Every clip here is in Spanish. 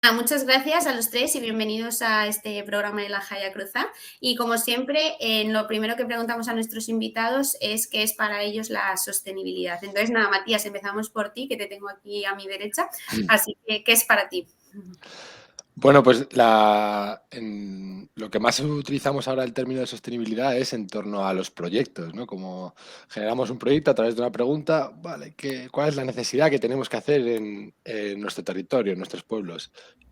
Muchas gracias a los tres y bienvenidos a este programa de la Jaya Cruza. Y como siempre, lo primero que preguntamos a nuestros invitados es qué es para ellos la sostenibilidad. Entonces, nada, Matías, empezamos por ti, que te tengo aquí a mi derecha. Así que, ¿qué es para ti? Bueno, pues lo que más utilizamos ahora el término de sostenibilidad es en torno a los proyectos, ¿no? Como generamos un proyecto a través de una pregunta, vale, ¿cuál es la necesidad que tenemos que hacer en nuestro territorio, en nuestros pueblos?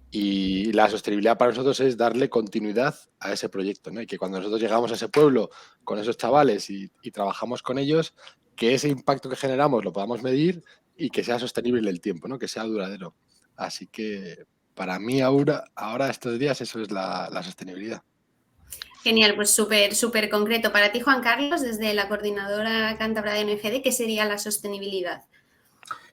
Y la sostenibilidad para nosotros es darle continuidad a ese proyecto, ¿no? Y que cuando nosotros llegamos a ese pueblo con esos chavales y trabajamos con ellos, que ese impacto que generamos lo podamos medir y que sea sostenible en el tiempo, ¿no? Que sea duradero. Así que para mí ahora estos días, eso es la sostenibilidad. Genial, pues súper concreto. Para ti, Juan Carlos, desde la Coordinadora Cántabra de ONGD, ¿qué sería la sostenibilidad?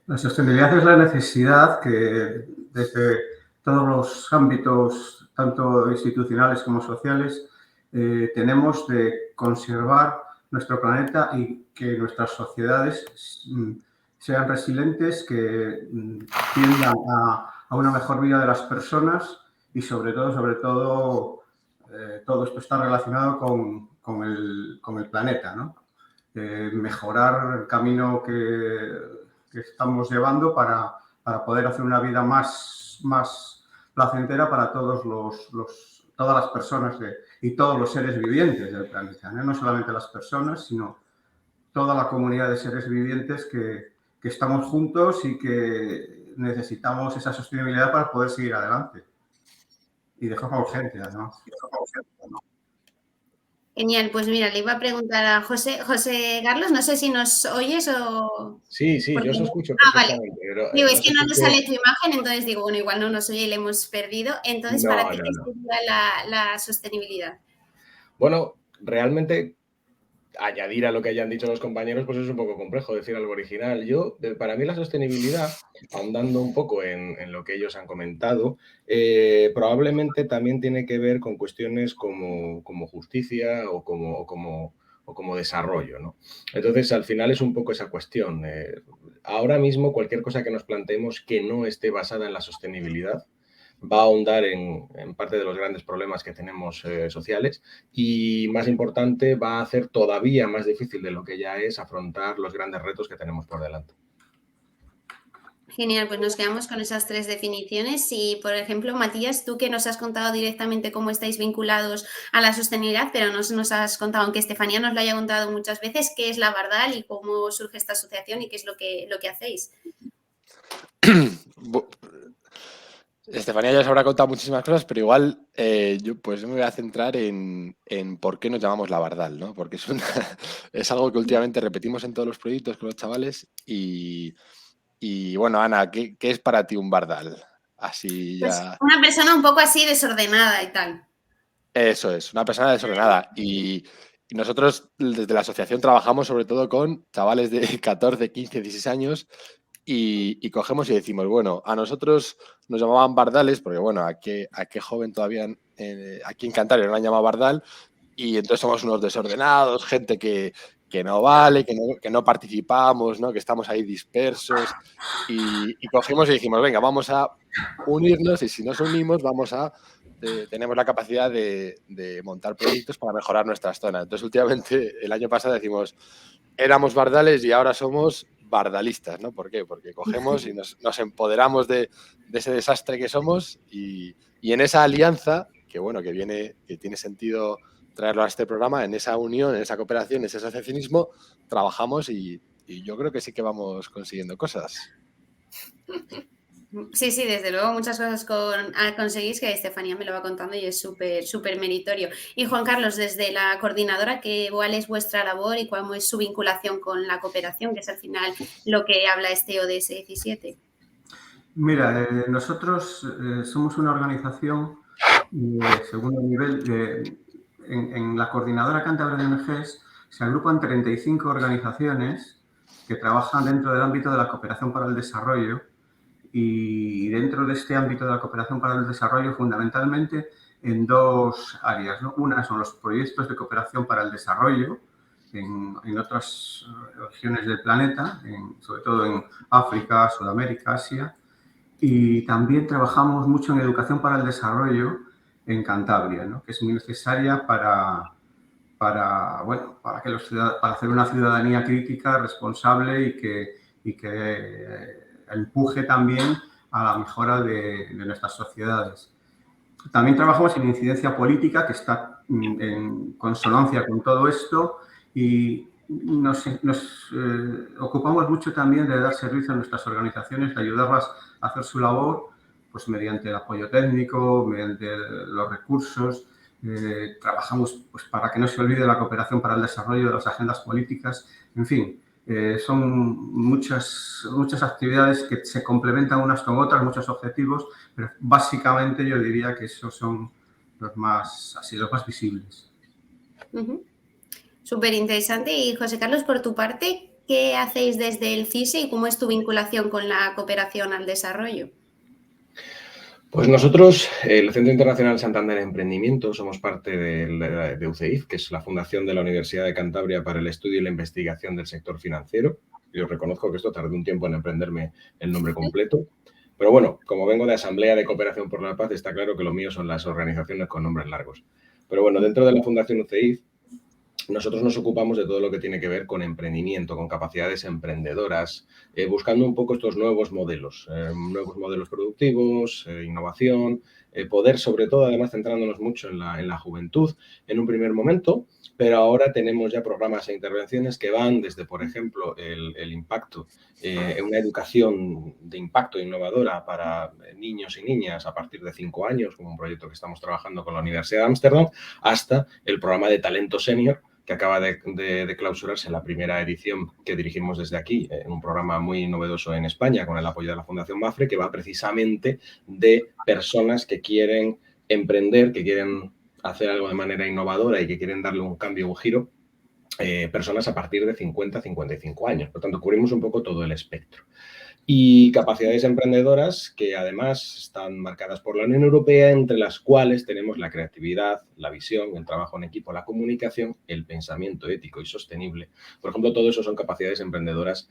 La sostenibilidad es la necesidad que desde todos los ámbitos, tanto institucionales como sociales, tenemos de conservar nuestro planeta y que nuestras sociedades sean resilientes, que tiendan a una mejor vida de las personas y sobre todo, todo esto está relacionado con el planeta, ¿no? Mejorar el camino que estamos llevando para poder hacer una vida más placentera para todas las personas y todos los seres vivientes del planeta, ¿no? No solamente las personas, sino toda la comunidad de seres vivientes que estamos juntos y que necesitamos esa sostenibilidad para poder seguir adelante. Y de forma urgente, además. Genial, pues mira, le iba a preguntar a José Carlos, no sé si nos oyes o... Sí, Porque... yo os escucho Vale. perfectamente. Pero, Digo, no es que sé no por nos qué... sale tu imagen, entonces digo, bueno, igual no nos oye y le hemos perdido. Entonces, ¿para ti qué sería la sostenibilidad? Bueno, realmente añadir a lo que hayan dicho los compañeros, pues es un poco complejo decir algo original. Para mí la sostenibilidad, ahondando un poco en lo que ellos han comentado, probablemente también tiene que ver con cuestiones como justicia o como desarrollo, ¿no? Entonces, al final es un poco esa cuestión. Ahora mismo, cualquier cosa que nos planteemos que no esté basada en la sostenibilidad va a ahondar en parte de los grandes problemas que tenemos sociales y, más importante, va a hacer todavía más difícil de lo que ya es afrontar los grandes retos que tenemos por delante. Genial, pues nos quedamos con esas tres definiciones y, por ejemplo, Matías, tú que nos has contado directamente cómo estáis vinculados a la sostenibilidad, pero no nos has contado, aunque Estefanía nos lo haya contado muchas veces, qué es la Bardal y cómo surge esta asociación y qué es lo que hacéis. Estefanía ya os habrá contado muchísimas cosas, pero igual yo me voy a centrar en por qué nos llamamos La Bardal, ¿no? Porque es algo que últimamente repetimos en todos los proyectos con los chavales y bueno, Ana, ¿qué es para ti un Bardal? Así Pues ya... una persona un poco así desordenada y tal. Eso es, una persona desordenada. Y nosotros desde la asociación trabajamos sobre todo con chavales de 14, 15, 16 años y cogemos y decimos, bueno, a nosotros nos llamaban bardales, porque bueno, a qué joven todavía aquí en Cantabria no la han llamado bardal, y entonces somos unos desordenados, gente que no vale, que no participamos, ¿no? Que estamos ahí dispersos, y cogimos y dijimos, venga, vamos a unirnos y si nos unimos tenemos la capacidad de montar proyectos para mejorar nuestras zonas. Entonces, últimamente, el año pasado decimos, éramos bardales y ahora somos bardalistas, ¿no? ¿Por qué? Porque cogemos y nos empoderamos de ese desastre que somos y en esa alianza, que bueno, que tiene sentido traerlo a este programa, en esa unión, en esa cooperación, en ese asociacionismo, trabajamos y yo creo que sí que vamos consiguiendo cosas. Sí, desde luego, muchas cosas conseguís que Estefanía me lo va contando y es súper meritorio. Y Juan Carlos, desde la coordinadora, ¿cuál es vuestra labor y cuál es su vinculación con la cooperación, que es al final lo que habla este ODS 17? Mira, nosotros somos una organización de segundo nivel. En la Coordinadora Cántabra de ONGs se agrupan 35 organizaciones que trabajan dentro del ámbito de la cooperación para el desarrollo y dentro de este ámbito de la cooperación para el desarrollo fundamentalmente en dos áreas, ¿no? Una son los proyectos de cooperación para el desarrollo en otras regiones del planeta, sobre todo en África, Sudamérica, Asia. Y también trabajamos mucho en educación para el desarrollo en Cantabria, ¿no? Que es muy necesaria para hacer una ciudadanía crítica, responsable y que empuje también a la mejora de nuestras sociedades. También trabajamos en incidencia política, que está en consonancia con todo esto, y nos ocupamos mucho también de dar servicio a nuestras organizaciones, de ayudarlas a hacer su labor, pues mediante el apoyo técnico, mediante los recursos. Trabajamos pues, para que no se olvide la cooperación para el desarrollo de las agendas políticas. En fin, son muchas actividades que se complementan unas con otras, muchos objetivos, pero básicamente yo diría que esos son los más visibles. Súper interesante. Y José Carlos, por tu parte, ¿qué hacéis desde el CISE y cómo es tu vinculación con la cooperación al desarrollo? Pues nosotros, el Centro Internacional Santander Emprendimiento, somos parte de UCEIF, que es la fundación de la Universidad de Cantabria para el estudio y la investigación del sector financiero. Yo reconozco que esto tardé un tiempo en aprenderme el nombre completo. Pero bueno, como vengo de Asamblea de Cooperación por la Paz, está claro que lo mío son las organizaciones con nombres largos. Pero bueno, dentro de la Fundación UCEIF, nosotros nos ocupamos de todo lo que tiene que ver con emprendimiento, con capacidades emprendedoras, buscando un poco estos nuevos modelos productivos, innovación, poder, sobre todo, además centrándonos mucho en la juventud en un primer momento, pero ahora tenemos ya programas e intervenciones que van desde, por ejemplo, el impacto en una educación de impacto innovadora para niños y niñas a partir de 5 años, como un proyecto que estamos trabajando con la Universidad de Ámsterdam, hasta el programa de talento senior, que acaba de clausurarse la primera edición que dirigimos desde aquí, en un programa muy novedoso en España con el apoyo de la Fundación Mafre, que va precisamente de personas que quieren emprender, que quieren hacer algo de manera innovadora y que quieren darle un cambio, un giro, personas a partir de 50, 55 años. Por tanto, cubrimos un poco todo el espectro. Y capacidades emprendedoras que además están marcadas por la Unión Europea, entre las cuales tenemos la creatividad, la visión, el trabajo en equipo, la comunicación, el pensamiento ético y sostenible. Por ejemplo, todo eso son capacidades emprendedoras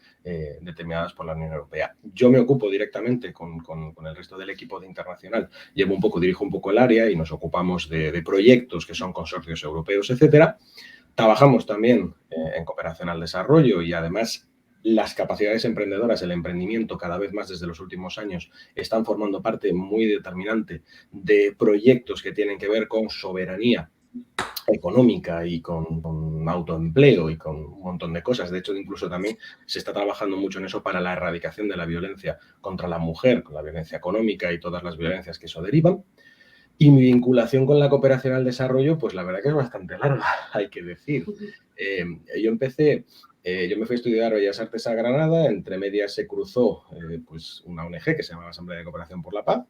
determinadas por la Unión Europea. Yo me ocupo directamente con el resto del equipo de internacional, dirijo un poco el área y nos ocupamos de proyectos que son consorcios europeos, etcétera. Trabajamos también en cooperación al desarrollo y además las capacidades emprendedoras, el emprendimiento cada vez más desde los últimos años están formando parte muy determinante de proyectos que tienen que ver con soberanía económica y con autoempleo y con un montón de cosas. De hecho, incluso también se está trabajando mucho en eso para la erradicación de la violencia contra la mujer, con la violencia económica y todas las violencias que eso derivan. Y mi vinculación con la cooperación al desarrollo, pues la verdad que es bastante larga, hay que decir. Yo me fui a estudiar Bellas Artes a Granada, entre medias se cruzó pues una ONG que se llama Asamblea de Cooperación por la Paz,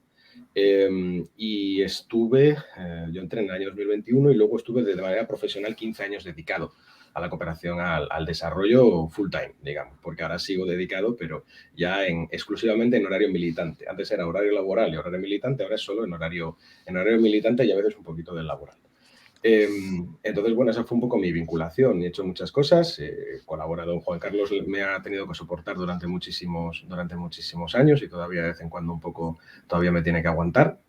y yo entré en el año 2021 y luego estuve de manera profesional 15 años dedicado a la cooperación al desarrollo full time, digamos, porque ahora sigo dedicado, pero ya exclusivamente en horario militante. Antes era horario laboral y horario militante, ahora es solo en horario militante y a veces un poquito del laboral. Entonces, bueno, esa fue un poco mi vinculación. He hecho muchas cosas. Colaborado, Juan Carlos me ha tenido que soportar durante muchísimos años y todavía de vez en cuando un poco todavía me tiene que aguantar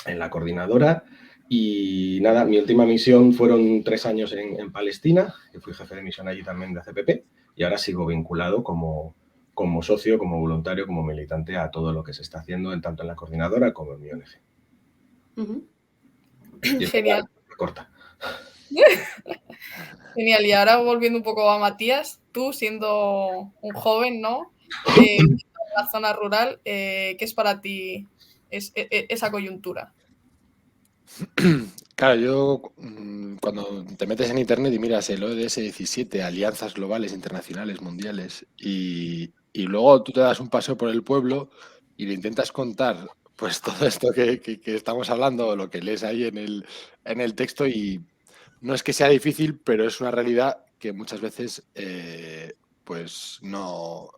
en la coordinadora. Y nada, mi última misión fueron 3 años en Palestina, que fui jefe de misión allí también de ACPP, y ahora sigo vinculado como socio, como voluntario, como militante a todo lo que se está haciendo, tanto en la coordinadora como en mi ONG. Genial. Corta. Genial. Y ahora volviendo un poco a Matías, tú siendo un joven, ¿no? En la zona rural, ¿qué es para ti esa coyuntura? Claro, yo cuando te metes en internet y miras el ODS 17, alianzas globales, internacionales, mundiales, y luego tú te das un paseo por el pueblo y le intentas contar pues todo esto que estamos hablando, lo que lees ahí en el texto, y no es que sea difícil, pero es una realidad que muchas veces pues no,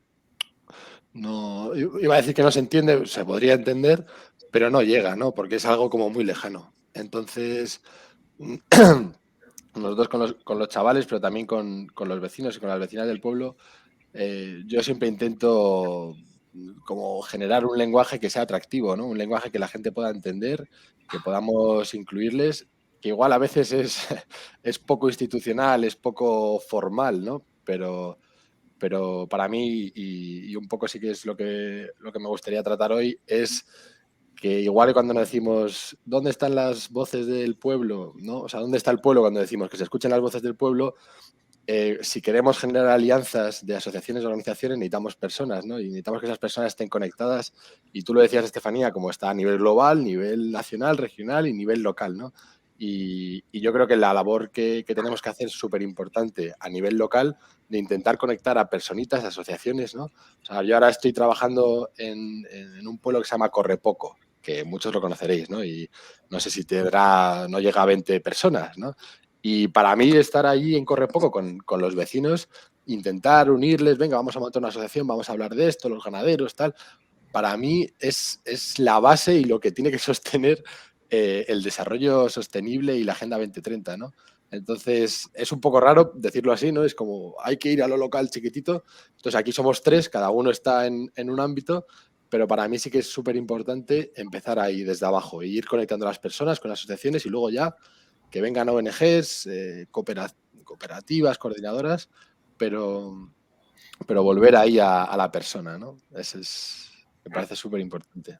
iba a decir que no se entiende, se podría entender, pero no llega, ¿no? Porque es algo como muy lejano. Entonces, nosotros con los chavales, pero también con los vecinos y con las vecinas del pueblo, yo siempre intento como generar un lenguaje que sea atractivo, ¿no? Un lenguaje que la gente pueda entender, que podamos incluirles, que igual a veces es poco institucional, es poco formal, ¿no? Pero para mí, y un poco sí que es lo que me gustaría tratar hoy, es que igual que cuando nos decimos ¿dónde están las voces del pueblo? ¿No? O sea, ¿dónde está el pueblo? Cuando decimos que se escuchen las voces del pueblo, si queremos generar alianzas de asociaciones o organizaciones, necesitamos personas, ¿no? Y necesitamos que esas personas estén conectadas. Y tú lo decías, Estefanía, como está a nivel global, nivel nacional, regional y nivel local, ¿no? Y yo creo que la labor que tenemos que hacer es súper importante a nivel local, de intentar conectar a personitas, asociaciones, ¿no? O sea, yo ahora estoy trabajando en un pueblo que se llama Correpoco, que muchos lo conoceréis, ¿no? Y no sé si no llega a 20 personas, ¿no? Y para mí estar allí en Correpoco con los vecinos, intentar unirles, venga, vamos a montar una asociación, vamos a hablar de esto, los ganaderos, tal, para mí es la base y lo que tiene que sostener el desarrollo sostenible y la Agenda 2030, ¿no? Entonces, es un poco raro decirlo así, ¿no? Es como, hay que ir a lo local chiquitito. Entonces, aquí somos 3, cada uno está en un ámbito, pero para mí sí que es súper importante empezar ahí desde abajo e ir conectando a las personas con las asociaciones y luego ya que vengan ONGs, cooperativas, coordinadoras, pero volver ahí a la persona, ¿no? Eso me parece súper importante.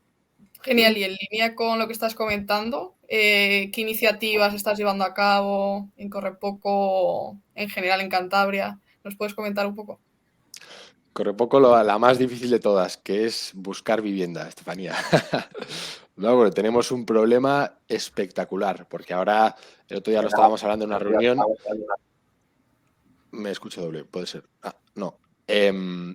Genial, y en línea con lo que estás comentando, ¿qué iniciativas estás llevando a cabo en Correpoco, en general en Cantabria? ¿Nos puedes comentar un poco? Correpoco la más difícil de todas, que es buscar vivienda, Estefanía. No, bueno, tenemos un problema espectacular, porque ahora, el otro día lo estábamos hablando en una reunión. Me escucho doble, puede ser. No.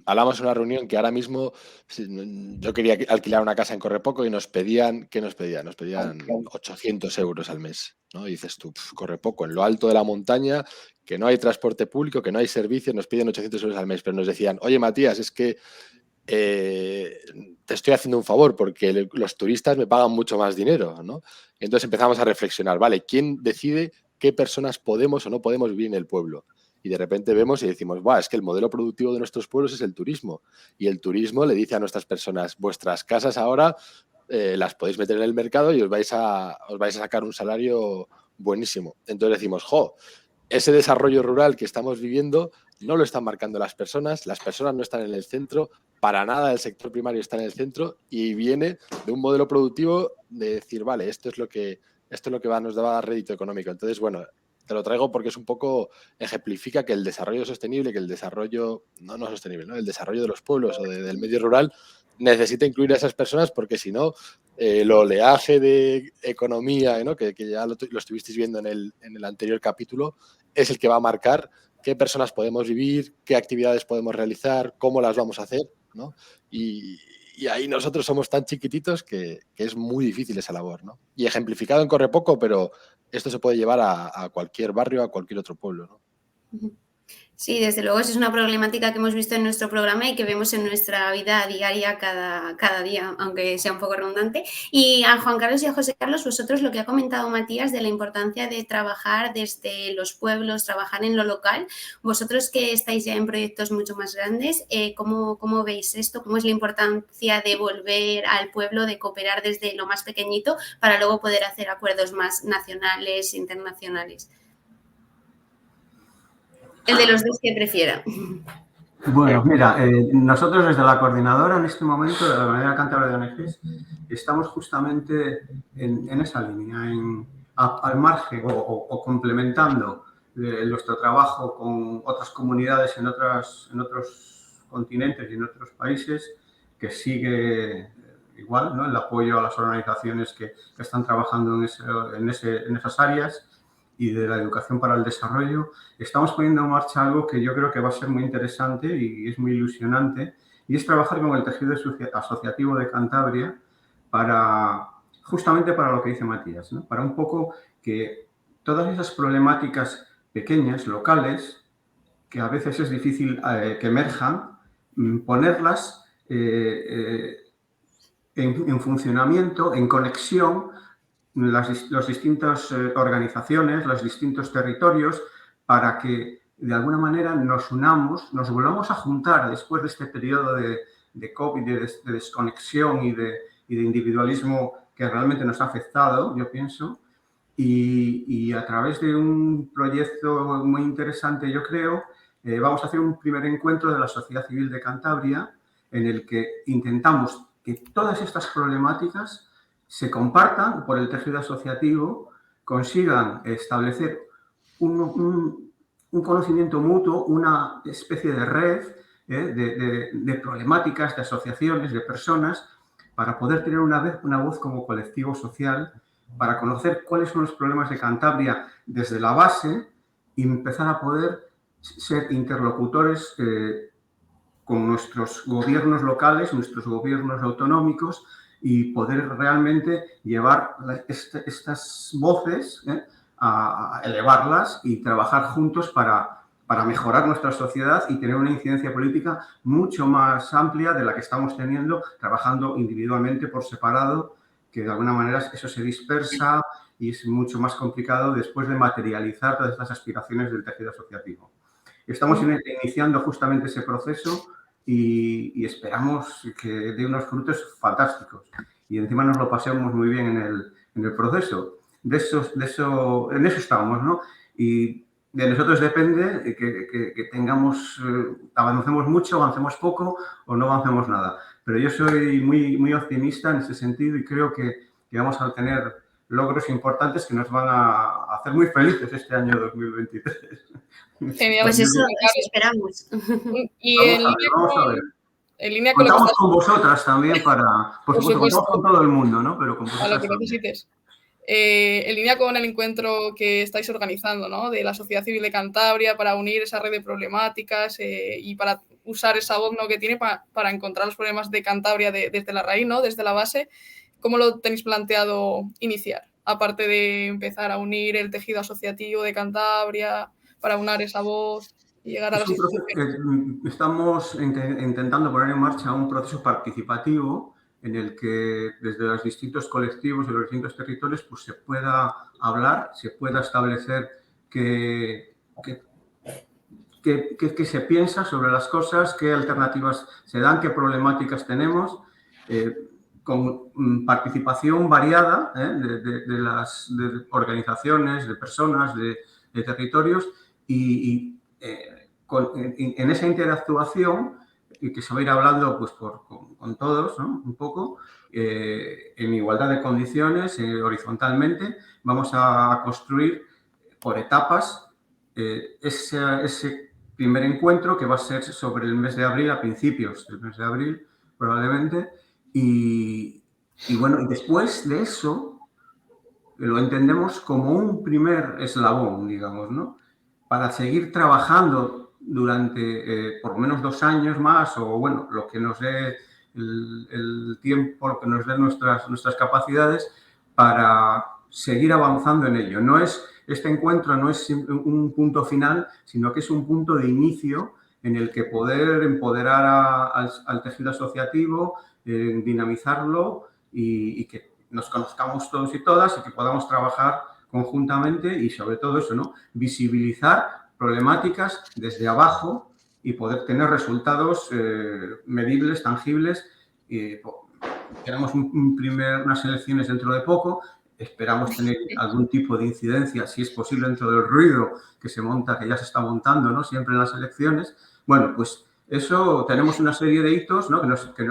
Hablamos en una reunión que ahora mismo yo quería alquilar una casa en Correpoco y nos pedían, ¿qué nos pedían? Nos pedían 800 euros al mes, ¿no? Y dices tú, Correpoco, en lo alto de la montaña, que no hay transporte público, que no hay servicios, nos piden 800 euros al mes, pero nos decían, oye, Matías, es que te estoy haciendo un favor porque los turistas me pagan mucho más dinero, ¿no? Y entonces empezamos a reflexionar, ¿vale? ¿Quién decide qué personas podemos o no podemos vivir en el pueblo? Y de repente vemos y decimos, ¡buah! Es que el modelo productivo de nuestros pueblos es el turismo. Y el turismo le dice a nuestras personas, vuestras casas ahora las podéis meter en el mercado y os vais a sacar un salario buenísimo. Entonces decimos, ¡jo! Ese desarrollo rural que estamos viviendo no lo están marcando las personas no están en el centro, para nada el sector primario está en el centro y viene de un modelo productivo de decir, vale, esto es lo que nos va a dar rédito económico. Entonces, bueno, te lo traigo porque es un poco, ejemplifica que el desarrollo sostenible, que el desarrollo, no sostenible, ¿no? El desarrollo de los pueblos o del medio rural necesita incluir a esas personas porque si no, el oleaje de economía, ¿no? que ya lo estuvisteis viendo en el anterior capítulo, es el que va a marcar qué personas podemos vivir, qué actividades podemos realizar, cómo las vamos a hacer, ¿no? Y ahí nosotros somos tan chiquititos que es muy difícil esa labor, ¿no? Y ejemplificado en Correpoco, pero esto se puede llevar a cualquier barrio, a cualquier otro pueblo, ¿no? Sí, desde luego, es una problemática que hemos visto en nuestro programa y que vemos en nuestra vida diaria cada día, aunque sea un poco redundante. Y a Juan Carlos y a José Carlos, vosotros lo que ha comentado Matías de la importancia de trabajar desde los pueblos, trabajar en lo local, vosotros que estáis ya en proyectos mucho más grandes, ¿cómo veis esto? ¿Cómo es la importancia de volver al pueblo, de cooperar desde lo más pequeñito para luego poder hacer acuerdos más nacionales, internacionales? El de los dos que prefiera. Bueno, mira, nosotros desde la coordinadora en este momento de la Manera Cántabra de ONGs estamos justamente en esa línea, al margen o complementando nuestro trabajo con otras comunidades en otros continentes y en otros países, que sigue igual, ¿no? El apoyo a las organizaciones que están trabajando en esas áreas y de la educación para el desarrollo. Estamos poniendo en marcha algo que yo creo que va a ser muy interesante y es muy ilusionante, y es trabajar con el tejido asociativo de Cantabria justamente para lo que dice Matías, ¿no? Para un poco que todas esas problemáticas pequeñas, locales, que a veces es difícil que emerjan, ponerlas en funcionamiento, en conexión, las distintas organizaciones, los distintos territorios, para que de alguna manera nos unamos, nos volvamos a juntar después de este periodo COVID, de desconexión y de individualismo que realmente nos ha afectado, yo pienso. Y a través de un proyecto muy interesante, yo creo, vamos a hacer un primer encuentro de la sociedad civil de Cantabria en el que intentamos que todas estas problemáticas se compartan por el tejido asociativo, consigan establecer un conocimiento mutuo, una especie de red de problemáticas, de asociaciones, de personas, para poder tener una voz como colectivo social, para conocer cuáles son los problemas de Cantabria desde la base y empezar a poder ser interlocutores con nuestros gobiernos locales, nuestros gobiernos autonómicos y poder realmente llevar estas voces, a elevarlas y trabajar juntos para mejorar nuestra sociedad y tener una incidencia política mucho más amplia de la que estamos teniendo trabajando individualmente por separado, que de alguna manera eso se dispersa y es mucho más complicado después de materializar todas estas aspiraciones del tejido asociativo. Estamos iniciando justamente ese proceso y esperamos que dé unos frutos fantásticos y encima nos lo pasemos muy bien en el proceso. En eso estamos, ¿no? Y de nosotros depende que avancemos mucho, avancemos poco o no avancemos nada. Pero yo soy muy optimista en ese sentido y creo que vamos a tener logros importantes que nos van a hacer muy felices este año 2023. Genial. Pues eso esperamos. Y vamos a ver. En línea con contamos con vosotras también por supuesto, contamos con todo el mundo, ¿no? Pero con vosotras a lo que necesites. En línea con el encuentro que estáis organizando, ¿no? De la sociedad civil de Cantabria para unir esa red de problemáticas y para usar esa voz, ¿no? que tiene para encontrar los problemas de Cantabria desde la raíz, ¿no? Desde la base. ¿Cómo lo tenéis planteado iniciar? Aparte de empezar a unir el tejido asociativo de Cantabria para unar esa voz y llegar a las instituciones. Estamos intentando poner en marcha un proceso participativo en el que desde los distintos colectivos de los distintos territorios pues se pueda hablar, se pueda establecer qué se piensa sobre las cosas, qué alternativas se dan, qué problemáticas tenemos, con participación variada de las organizaciones, de personas, de territorios y en esa interactuación y que se va a ir hablando pues, con todos, ¿no? Un poco, en igualdad de condiciones, horizontalmente, vamos a construir por etapas ese primer encuentro que va a ser sobre el mes de abril, a principios del mes de abril, probablemente, y bueno, y después de eso lo entendemos como un primer eslabón, digamos, ¿no? Para seguir trabajando durante por lo menos 2 años más o, bueno, lo que nos dé el tiempo, lo que nos dé nuestras capacidades para seguir avanzando en ello. Este encuentro no es un punto final, sino que es un punto de inicio en el que poder empoderar al tejido asociativo, dinamizarlo y que nos conozcamos todos y todas y que podamos trabajar conjuntamente y sobre todo eso, ¿no? Visibilizar problemáticas desde abajo y poder tener resultados medibles, tangibles. Tenemos unas elecciones dentro de poco, esperamos tener algún tipo de incidencia, si es posible, dentro del ruido que se monta, que ya se está montando, ¿no? Siempre en las elecciones. Bueno, pues eso, tenemos una serie de hitos, ¿no? que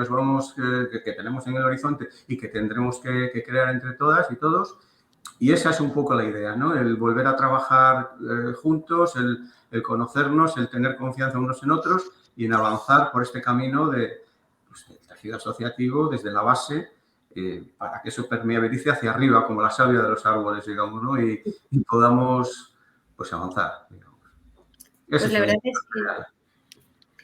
tenemos en el horizonte y que tendremos que crear entre todas y todos. Y esa es un poco la idea, ¿no? El volver a trabajar juntos, el conocernos, el tener confianza unos en otros y en avanzar por este camino del tejido asociativo desde la base para que eso permeabilice hacia arriba, como la savia de los árboles, digamos, ¿no? Y podamos, pues, avanzar, digamos. Pues la verdad es que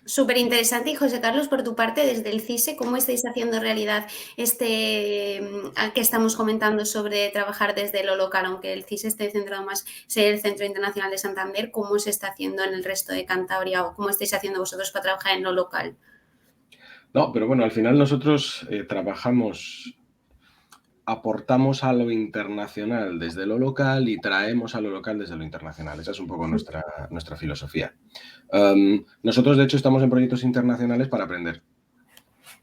súper interesante. Y José Carlos, por tu parte, desde el CISE, ¿cómo estáis haciendo realidad que estamos comentando sobre trabajar desde lo local? Aunque el CISE esté centrado más en el Centro Internacional de Santander, ¿cómo se está haciendo en el resto de Cantabria o cómo estáis haciendo vosotros para trabajar en lo local? No, pero bueno, al final nosotros aportamos a lo internacional desde lo local y traemos a lo local desde lo internacional. Esa es un poco nuestra filosofía. Nosotros, de hecho, estamos en proyectos internacionales para aprender.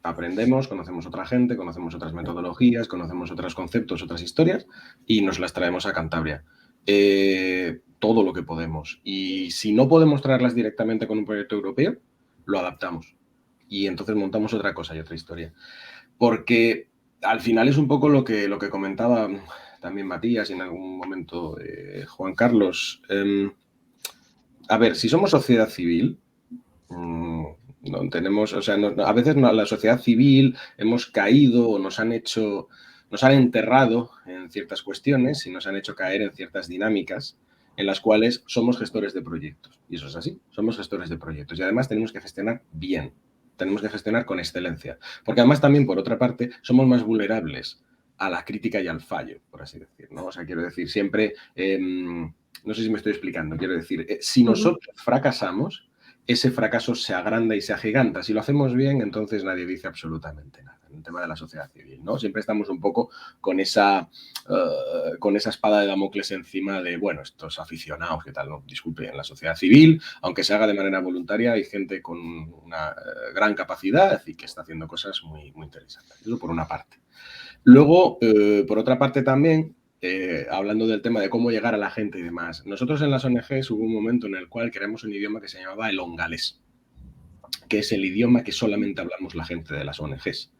Aprendemos, conocemos otra gente, conocemos otras metodologías, conocemos otros conceptos, otras historias y nos las traemos a Cantabria. Todo lo que podemos. Y si no podemos traerlas directamente con un proyecto europeo, lo adaptamos. Y entonces montamos otra cosa y otra historia. Porque al final es un poco lo que comentaba también Matías y en algún momento Juan Carlos. A ver, si somos sociedad civil, no tenemos, o sea, a veces la sociedad civil hemos caído o nos han enterrado en ciertas cuestiones y nos han hecho caer en ciertas dinámicas en las cuales somos gestores de proyectos. Y eso es así, somos gestores de proyectos. Y además tenemos que gestionar bien, tenemos que gestionar con excelencia. Porque además también, por otra parte, somos más vulnerables a la crítica y al fallo, por así decir, ¿no? O sea, quiero decir, siempre, no sé si me estoy explicando, quiero decir, si nosotros fracasamos, ese fracaso se agranda y se agiganta. Si lo hacemos bien, entonces nadie dice absolutamente nada. En el tema de la sociedad civil, ¿no? Siempre estamos un poco con esa espada de Damocles encima de, bueno, estos aficionados, ¿qué tal? No, disculpe, en la sociedad civil, aunque se haga de manera voluntaria, hay gente con una gran capacidad y que está haciendo cosas muy, muy interesantes. Eso por una parte. Luego, por otra parte también, hablando del tema de cómo llegar a la gente y demás, nosotros en las ONGs hubo un momento en el cual creamos un idioma que se llamaba el ongalés, que es el idioma que solamente hablamos la gente de las ONGs.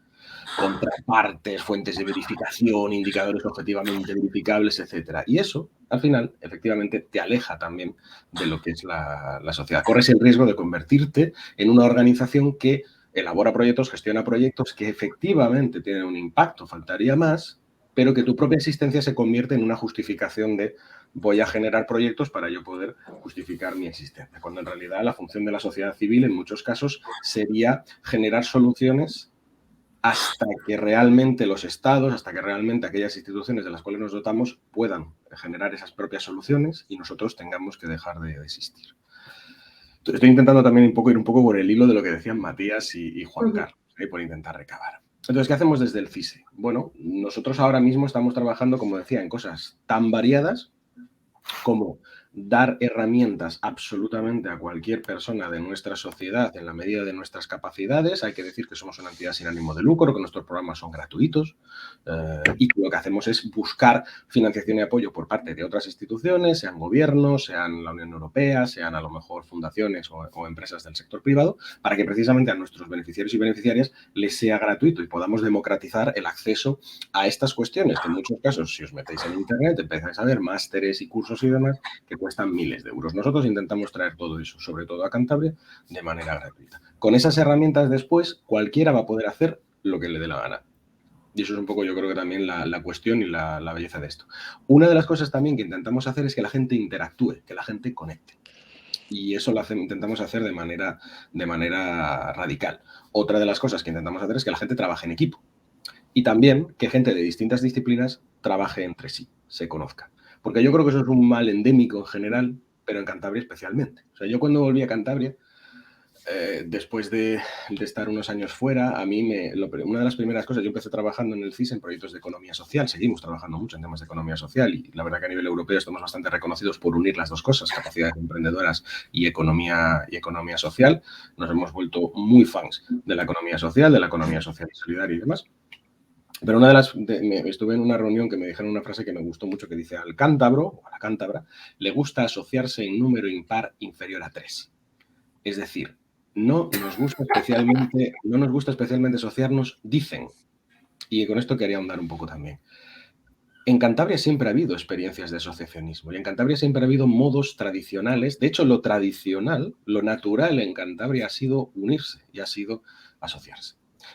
Contrapartes, fuentes de verificación, indicadores objetivamente verificables, etc. Y eso, al final, efectivamente, te aleja también de lo que es la sociedad. Corres el riesgo de convertirte en una organización que elabora proyectos, gestiona proyectos que efectivamente tienen un impacto, faltaría más, pero que tu propia existencia se convierte en una justificación de voy a generar proyectos para yo poder justificar mi existencia. Cuando en realidad la función de la sociedad civil en muchos casos sería generar soluciones hasta que realmente los estados, hasta que realmente aquellas instituciones de las cuales nos dotamos puedan generar esas propias soluciones y nosotros tengamos que dejar de existir. Estoy intentando también ir un poco por el hilo de lo que decían Matías y Juan Carlos, por intentar recabar. Entonces, ¿qué hacemos desde el CISE? Bueno, nosotros ahora mismo estamos trabajando, como decía, en cosas tan variadas como dar herramientas absolutamente a cualquier persona de nuestra sociedad en la medida de nuestras capacidades. Hay que decir que somos una entidad sin ánimo de lucro, que nuestros programas son gratuitos y que lo que hacemos es buscar financiación y apoyo por parte de otras instituciones, sean gobiernos, sean la Unión Europea, sean a lo mejor fundaciones o empresas del sector privado, para que precisamente a nuestros beneficiarios y beneficiarias les sea gratuito y podamos democratizar el acceso a estas cuestiones, que en muchos casos, si os metéis en internet, empezáis a ver másteres y cursos y demás que cuestan miles de euros. Nosotros intentamos traer todo eso, sobre todo a Cantabria, de manera gratuita. Con esas herramientas después, cualquiera va a poder hacer lo que le dé la gana. Y eso es un poco, yo creo que también la cuestión y la belleza de esto. Una de las cosas también que intentamos hacer es que la gente interactúe, que la gente conecte. Y eso lo intentamos hacer de manera radical. Otra de las cosas que intentamos hacer es que la gente trabaje en equipo. Y también que gente de distintas disciplinas trabaje entre sí, se conozca. Porque yo creo que eso es un mal endémico en general, pero en Cantabria especialmente. O sea, yo cuando volví a Cantabria, después de estar unos años fuera, a mí una de las primeras cosas, yo empecé trabajando en el CIS en proyectos de economía social, seguimos trabajando mucho en temas de economía social y la verdad que a nivel europeo estamos bastante reconocidos por unir las dos cosas, capacidades emprendedoras y economía social. Nos hemos vuelto muy fans de la economía social y solidaria y demás. Pero estuve en una reunión que me dijeron una frase que me gustó mucho que dice al cántabro o a la cántabra le gusta asociarse en número impar inferior a 3. Es decir, no nos gusta especialmente asociarnos, dicen. Y con esto quería ahondar un poco también. En Cantabria siempre ha habido experiencias de asociacionismo y en Cantabria siempre ha habido modos tradicionales. De hecho, lo tradicional, lo natural en Cantabria ha sido unirse y ha sido asociarse.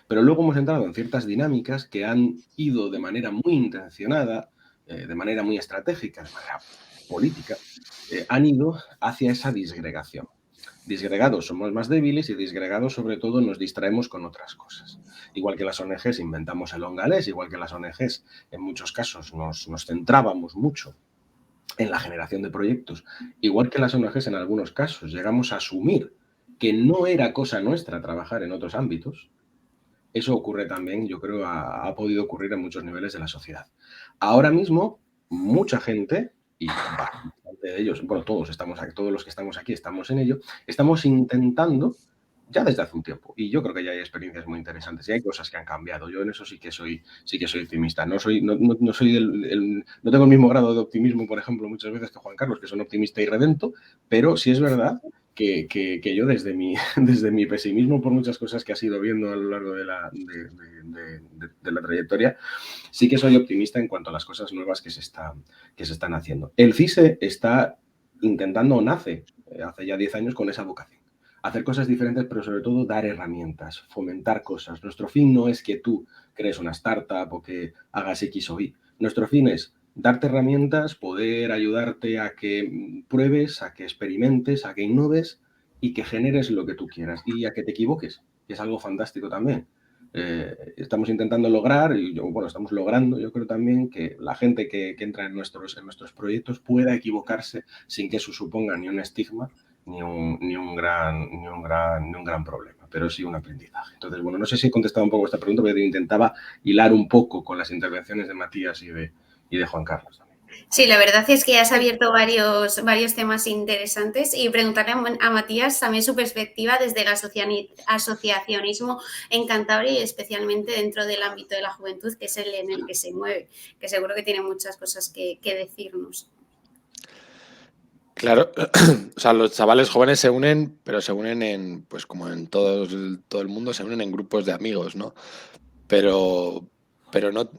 Pero luego hemos entrado en ciertas dinámicas que han ido de manera muy intencionada, de manera muy estratégica, de manera política, han ido hacia esa disgregación. Disgregados somos más débiles y disgregados sobre todo nos distraemos con otras cosas. Igual que las ONGs inventamos el ongalés, igual que las ONGs en muchos casos nos centrábamos mucho en la generación de proyectos, igual que las ONGs en algunos casos llegamos a asumir que no era cosa nuestra trabajar en otros ámbitos. Eso ocurre también, yo creo, ha podido ocurrir en muchos niveles de la sociedad. Ahora mismo, mucha gente, y bastante de ellos, bueno, todos los que estamos aquí estamos en ello, estamos intentando ya desde hace un tiempo. Y yo creo que ya hay experiencias muy interesantes y hay cosas que han cambiado. Yo en eso sí que soy optimista. No tengo el mismo grado de optimismo, por ejemplo, muchas veces que Juan Carlos, que son optimista y redento, pero sí es verdad que yo desde mi pesimismo por muchas cosas que has ido viendo a lo largo de la trayectoria, sí que soy optimista en cuanto a las cosas nuevas que se están haciendo. El CISE está intentando, nace hace ya 10 años con esa vocación. Hacer cosas diferentes, pero sobre todo dar herramientas, fomentar cosas. Nuestro fin no es que tú crees una startup o que hagas X o Y. Nuestro fin es darte herramientas, poder ayudarte a que pruebes, a que experimentes, a que innoves y que generes lo que tú quieras y a que te equivoques, que es algo fantástico también. Estamos intentando lograr, y estamos logrando, yo creo también, que la gente que entra en nuestros proyectos pueda equivocarse sin que eso suponga ni un estigma ni un gran problema, pero sí un aprendizaje. Entonces, no sé si he contestado un poco esta pregunta, pero intentaba hilar un poco con las intervenciones de Matías y de Juan Carlos también. Sí, la verdad es que has abierto varios temas interesantes y preguntarle a Matías también su perspectiva desde el asociacionismo en Cantabria y especialmente dentro del ámbito de la juventud, que es el en el que se mueve, que seguro que tiene muchas cosas que decirnos. Claro, o sea, los chavales jóvenes se unen, pero se unen pues como en todo el mundo, se unen en grupos de amigos, ¿no? Pero no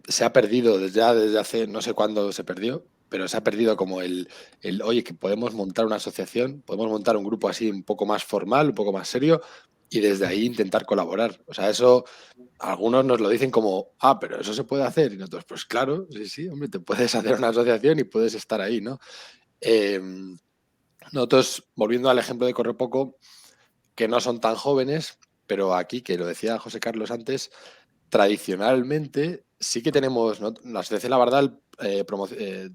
se ha perdido desde hace, no sé cuándo se perdió, pero se ha perdido como oye, que podemos montar una asociación, podemos montar un grupo así un poco más formal, un poco más serio, y desde ahí intentar colaborar. O sea, eso algunos nos lo dicen como, pero eso se puede hacer. Y nosotros, pues claro, sí, hombre, te puedes hacer una asociación y puedes estar ahí, ¿no? Nosotros, volviendo al ejemplo de Correpoco, que no son tan jóvenes, pero aquí, que lo decía José Carlos antes, tradicionalmente sí que tenemos, ¿no? La Asociación Lavardal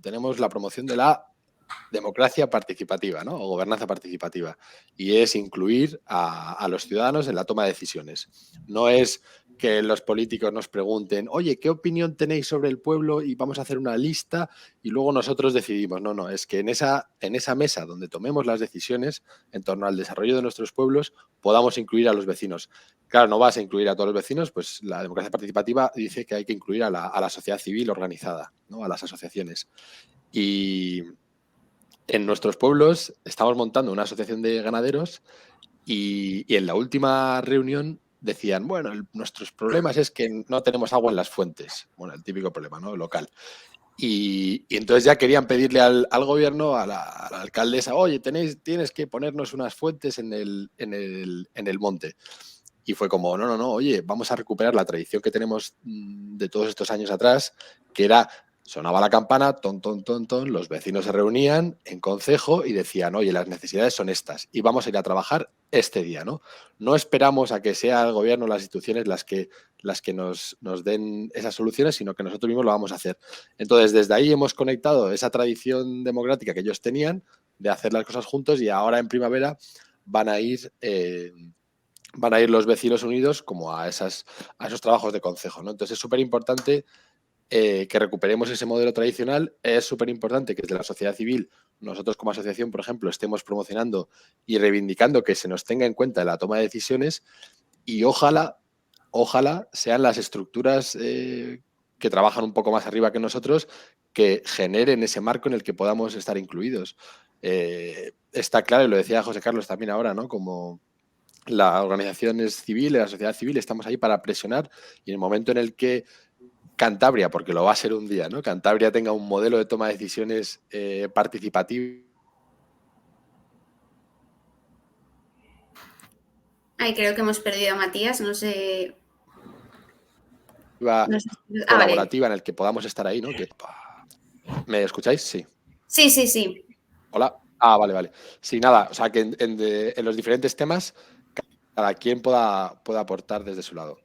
tenemos la promoción de la democracia participativa, ¿no? O gobernanza participativa. Y es incluir a los ciudadanos en la toma de decisiones. No es que los políticos nos pregunten, oye, ¿qué opinión tenéis sobre el pueblo? Y vamos a hacer una lista y luego nosotros decidimos. No, es que en esa mesa donde tomemos las decisiones en torno al desarrollo de nuestros pueblos podamos incluir a los vecinos. Claro, no vas a incluir a todos los vecinos, pues la democracia participativa dice que hay que incluir a la sociedad civil organizada, ¿no? A las asociaciones. Y en nuestros pueblos estamos montando una asociación de ganaderos y en la última reunión decían, nuestros problemas es que no tenemos agua en las fuentes. Bueno, el típico problema, ¿no? Local. Y entonces ya querían pedirle al gobierno, a la alcaldesa, oye, tienes que ponernos unas fuentes en el monte. Y fue como, no, oye, vamos a recuperar la tradición que tenemos de todos estos años atrás, que era, sonaba la campana, ton, los vecinos se reunían en concejo y decían, oye, las necesidades son estas y vamos a ir a trabajar este día, ¿no? No esperamos a que sea el gobierno o las instituciones las que nos den esas soluciones, sino que nosotros mismos lo vamos a hacer. Entonces, desde ahí hemos conectado esa tradición democrática que ellos tenían de hacer las cosas juntos y ahora en primavera van a ir los vecinos unidos como a esos trabajos de concejo, ¿no? Entonces es súper importante que recuperemos ese modelo tradicional. Es súper importante que desde la sociedad civil, nosotros como asociación, por ejemplo, estemos promocionando y reivindicando que se nos tenga en cuenta en la toma de decisiones y ojalá sean las estructuras que trabajan un poco más arriba que nosotros que generen ese marco en el que podamos estar incluidos. Está claro, y lo decía José Carlos también ahora, ¿no? Como las organizaciones civiles, la sociedad civil, estamos ahí para presionar y en el momento en el que Cantabria, porque lo va a ser un día, ¿no? Cantabria tenga un modelo de toma de decisiones participativo. Creo que hemos perdido a Matías, no sé. Colaborativa en el que podamos estar ahí, ¿no? ¿Me escucháis? Sí. Sí. Hola. Vale. Sí, nada, o sea que en los diferentes temas cada quien pueda aportar desde su lado.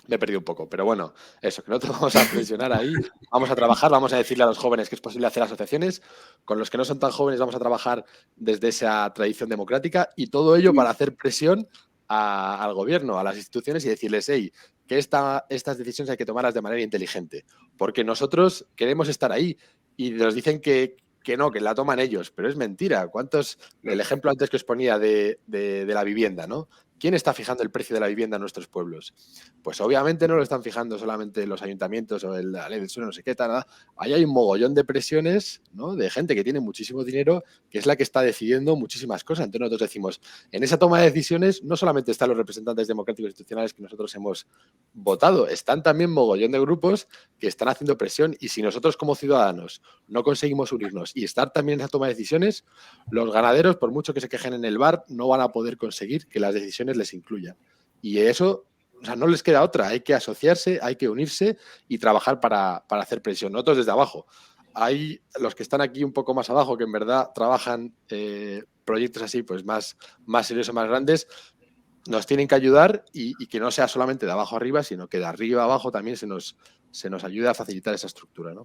Me he perdido un poco, pero bueno, eso, que no te vamos a presionar ahí. Vamos a trabajar, vamos a decirle a los jóvenes que es posible hacer asociaciones. Con los que no son tan jóvenes vamos a trabajar desde esa tradición democrática y todo ello para hacer presión al gobierno, a las instituciones y decirles, que estas decisiones hay que tomarlas de manera inteligente, porque nosotros queremos estar ahí y nos dicen que que no, que la toman ellos, pero es mentira. El ejemplo antes que os ponía de la vivienda, ¿no? ¿Quién está fijando el precio de la vivienda en nuestros pueblos? Pues obviamente no lo están fijando solamente los ayuntamientos o la ley del suelo, no sé qué, tal, nada. Ahí hay un mogollón de presiones, ¿no? De gente que tiene muchísimo dinero, que es la que está decidiendo muchísimas cosas. Entonces nosotros decimos, en esa toma de decisiones no solamente están los representantes democráticos institucionales que nosotros hemos votado, están también mogollón de grupos que están haciendo presión, y si nosotros como ciudadanos no conseguimos unirnos y estar también en esa toma de decisiones, los ganaderos, por mucho que se quejen en el bar, no van a poder conseguir que las decisiones les incluyan. Y eso, o sea, no les queda otra. Hay que asociarse, hay que unirse y trabajar para hacer presión. Nosotros desde abajo. Hay los que están aquí un poco más abajo, que en verdad trabajan proyectos así, pues más serios o más grandes, nos tienen que ayudar, y que no sea solamente de abajo arriba, sino que de arriba abajo también se nos ayude a facilitar esa estructura, ¿no?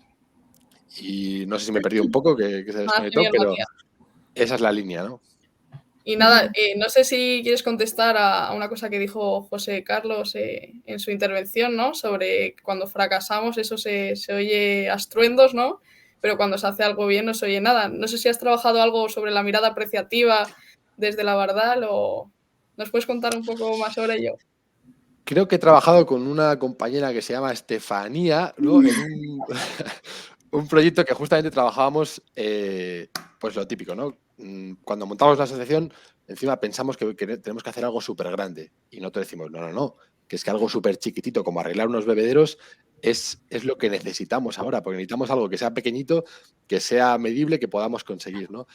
Y no sé si me he perdido un poco, que se desconectó, Genial, pero Matías. esa es la línea, ¿no? Y nada, no sé si quieres contestar a una cosa que dijo José Carlos en su intervención, ¿no? Sobre cuando fracasamos, eso se oye a estruendos, ¿no? Pero cuando se hace algo bien no se oye nada. No sé si has trabajado algo sobre la mirada apreciativa desde la Bardal, o ¿nos puedes contar un poco más sobre ello? Creo que he trabajado con una compañera que se llama Estefanía, ¿no? En un proyecto que justamente trabajábamos, pues lo típico, ¿no? Cuando montamos la asociación, encima pensamos que tenemos que hacer algo súper grande. Y nosotros decimos, no, que es que algo súper chiquitito, como arreglar unos bebederos, es lo que necesitamos ahora, porque necesitamos algo que sea pequeñito, que sea medible, que podamos conseguir, ¿no?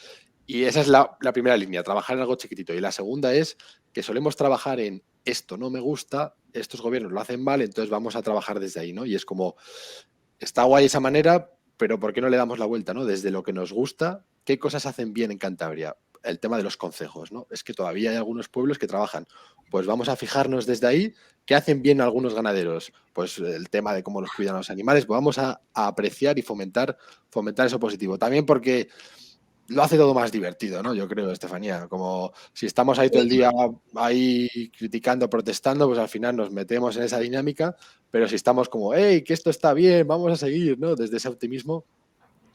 Y esa es la primera línea, trabajar en algo chiquitito. Y la segunda es que solemos trabajar en esto no me gusta, estos gobiernos lo hacen mal, entonces vamos a trabajar desde ahí, ¿no? Y es como, está guay esa manera, pero ¿por qué no le damos la vuelta, ¿no? Desde lo que nos gusta, ¿qué cosas hacen bien en Cantabria? El tema de los concejos, ¿no? Es que todavía hay algunos pueblos que trabajan. Pues vamos a fijarnos desde ahí qué hacen bien algunos ganaderos. Pues el tema de cómo los cuidan los animales, pues vamos a apreciar y fomentar eso positivo. También porque lo hace todo más divertido, ¿no? Yo creo, Estefanía. Como si estamos ahí todo el día ahí criticando, protestando, pues al final nos metemos en esa dinámica, pero si estamos como, hey, que esto está bien, vamos a seguir, ¿no? Desde ese optimismo.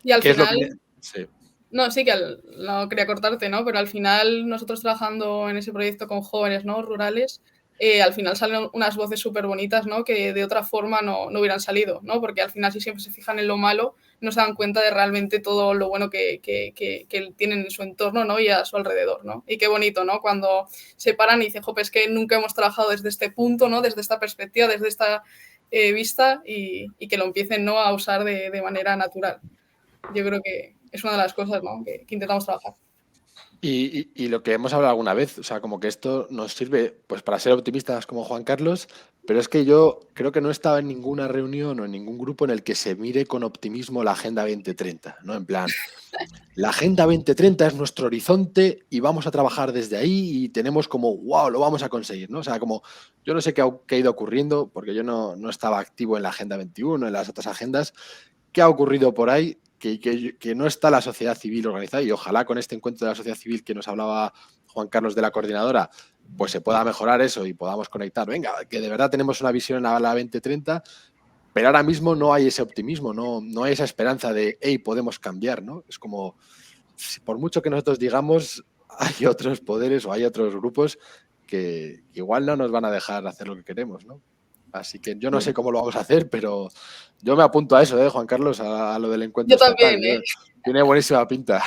Y al ¿Qué final... es lo que... Sí. No, sí que no quería cortarte, ¿no? Pero al final nosotros trabajando en ese proyecto con jóvenes, ¿no? Rurales, al final salen unas voces súper bonitas, ¿no? Que de otra forma no hubieran salido, ¿no? Porque al final si siempre se fijan en lo malo, no se dan cuenta de realmente todo lo bueno que tienen en su entorno, ¿no? Y a su alrededor, ¿no? Y qué bonito, ¿no? Cuando se paran y dicen, jope, es que nunca hemos trabajado desde este punto, ¿no? Desde esta perspectiva, desde esta vista, y que lo empiecen, ¿no? A usar de manera natural. Yo creo que es una de las cosas, ¿no? que intentamos trabajar. Y lo que hemos hablado alguna vez, o sea, como que esto nos sirve pues para ser optimistas como Juan Carlos, pero es que yo creo que no estaba en ninguna reunión o en ningún grupo en el que se mire con optimismo la Agenda 2030, ¿no? En plan, la Agenda 2030 es nuestro horizonte y vamos a trabajar desde ahí y tenemos como, wow, lo vamos a conseguir, ¿no? O sea, como, yo no sé qué ha ido ocurriendo, porque yo no estaba activo en la Agenda 21, en las otras agendas. ¿Qué ha ocurrido por ahí? Que no está la sociedad civil organizada, y ojalá con este encuentro de la sociedad civil que nos hablaba Juan Carlos de la coordinadora, pues se pueda mejorar eso y podamos conectar. Venga, que de verdad tenemos una visión a la 2030, pero ahora mismo no hay ese optimismo, no hay esa esperanza de, hey, podemos cambiar, ¿no? Es como, por mucho que nosotros digamos, hay otros poderes o hay otros grupos que igual no nos van a dejar hacer lo que queremos, ¿no? Así que yo no sé cómo lo vamos a hacer, pero yo me apunto a eso, Juan Carlos, a lo del encuentro Yo también, estatal. Tiene buenísima pinta.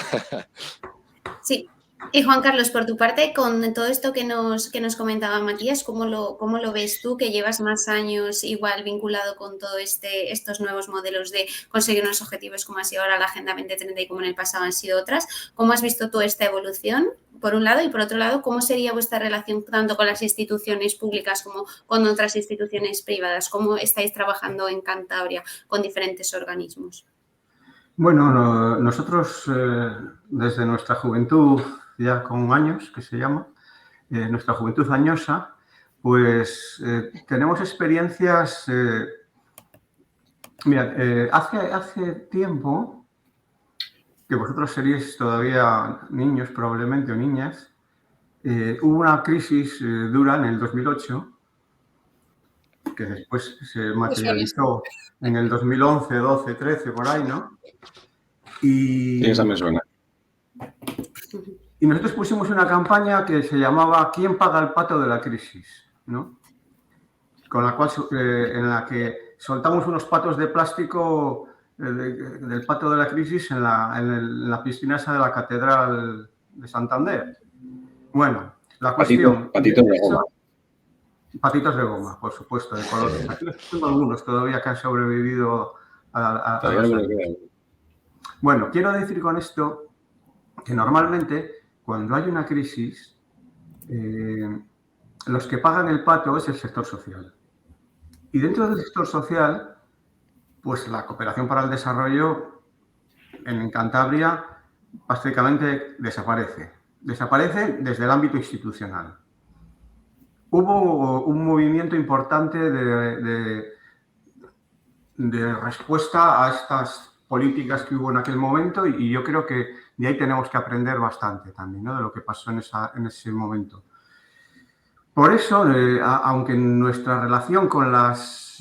Sí. Y Juan Carlos, por tu parte, con todo esto que nos comentaba Matías, ¿cómo lo ves tú, que llevas más años igual vinculado con todo estos nuevos modelos de conseguir unos objetivos, como ha sido ahora la Agenda 2030 y como en el pasado han sido otras? ¿Cómo has visto tú esta evolución, por un lado? Y por otro lado, ¿cómo sería vuestra relación tanto con las instituciones públicas como con otras instituciones privadas? ¿Cómo estáis trabajando en Cantabria con diferentes organismos? Bueno, nosotros desde nuestra juventud, ya con años, que se llama, nuestra juventud añosa, pues tenemos experiencias. Mira, hace tiempo, que vosotros seríais todavía niños probablemente o niñas, hubo una crisis dura en el 2008, que después se materializó en el 2011, 12, 13, por ahí, ¿no? Y, Sí, esa me suena. Y nosotros pusimos una campaña que se llamaba ¿Quién paga el pato de la crisis?, ¿no? Con la cual, en la que soltamos unos patos de plástico del pato de la crisis en la piscina esa de la Catedral de Santander. Bueno, la cuestión... Patitos de goma. Patitos de goma, por supuesto, de colores. Aquí tengo algunos todavía que han sobrevivido a los años. Bueno, quiero decir con esto que normalmente cuando hay una crisis, los que pagan el pato es el sector social. Y dentro del sector social, pues la cooperación para el desarrollo en Cantabria prácticamente desaparece. Desaparece desde el ámbito institucional. Hubo un movimiento importante de respuesta a estas políticas que hubo en aquel momento y yo creo que de ahí tenemos que aprender bastante también, ¿no?, de lo que pasó en ese momento. Por eso, aunque nuestra relación con las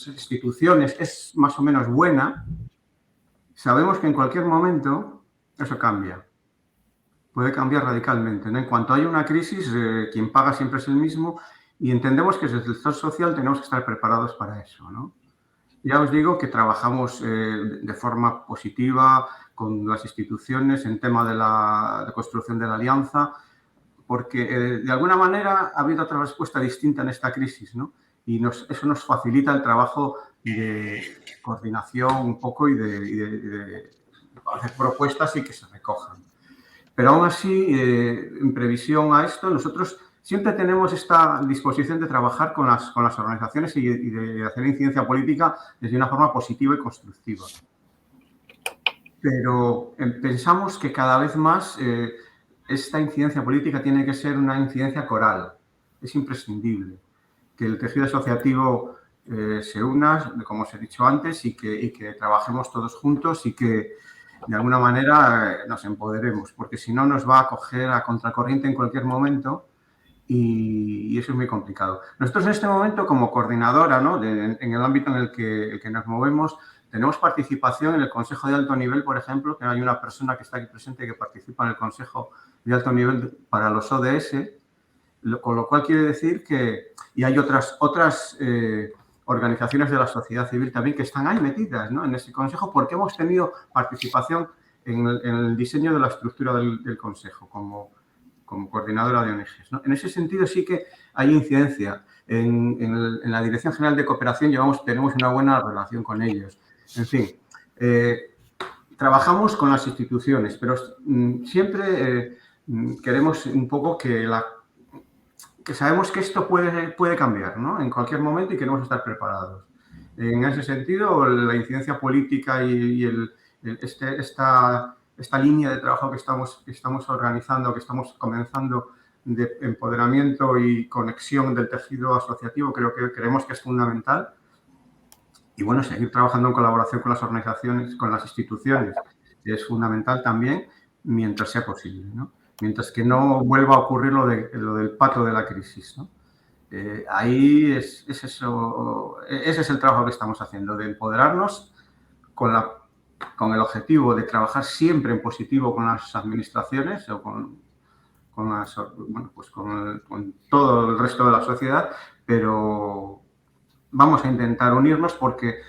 instituciones es más o menos buena, sabemos que en cualquier momento eso cambia. Puede cambiar radicalmente, ¿no? En cuanto haya una crisis, quien paga siempre es el mismo y entendemos que desde el sector social tenemos que estar preparados para eso, ¿no? Ya os digo que trabajamos de forma positiva con las instituciones en tema de construcción de la alianza, porque de alguna manera ha habido otra respuesta distinta en esta crisis, ¿no? Y eso nos facilita el trabajo de coordinación un poco y de hacer propuestas y que se recojan. Pero aún así, en previsión a esto, nosotros siempre tenemos esta disposición de trabajar con las organizaciones y de hacer incidencia política desde una forma positiva y constructiva. Pero pensamos que cada vez más esta incidencia política tiene que ser una incidencia coral. Es imprescindible que el tejido asociativo se una, como os he dicho antes, y que trabajemos todos juntos y que de alguna manera nos empoderemos, porque si no nos va a coger a contracorriente en cualquier momento y eso es muy complicado. Nosotros en este momento, como coordinadora, ¿no?, en el ámbito en el que nos movemos, tenemos participación en el Consejo de Alto Nivel, por ejemplo, que hay una persona que está aquí presente que participa en el Consejo de Alto Nivel para los ODS, con lo cual quiere decir que... Y hay otras organizaciones de la sociedad civil también que están ahí metidas, ¿no?, en ese consejo, porque hemos tenido participación en el diseño de la estructura del consejo como coordinadora de ONGs, ¿no? En ese sentido sí que hay incidencia. En la Dirección General de Cooperación tenemos una buena relación con ellos. En fin, trabajamos con las instituciones, pero siempre queremos un poco que sabemos que esto puede cambiar, ¿no?, en cualquier momento y queremos estar preparados. En ese sentido, la incidencia política y esta línea de trabajo que estamos organizando, que estamos comenzando de empoderamiento y conexión del tejido asociativo, creemos que es fundamental. Y bueno, seguir trabajando en colaboración con las organizaciones, con las instituciones, es fundamental también mientras sea posible, ¿no? Mientras que no vuelva a ocurrir lo del pato de la crisis, ¿no? Ahí ese es el trabajo que estamos haciendo, de empoderarnos con el objetivo de trabajar siempre en positivo con las administraciones o con todo el resto de la sociedad, pero vamos a intentar unirnos porque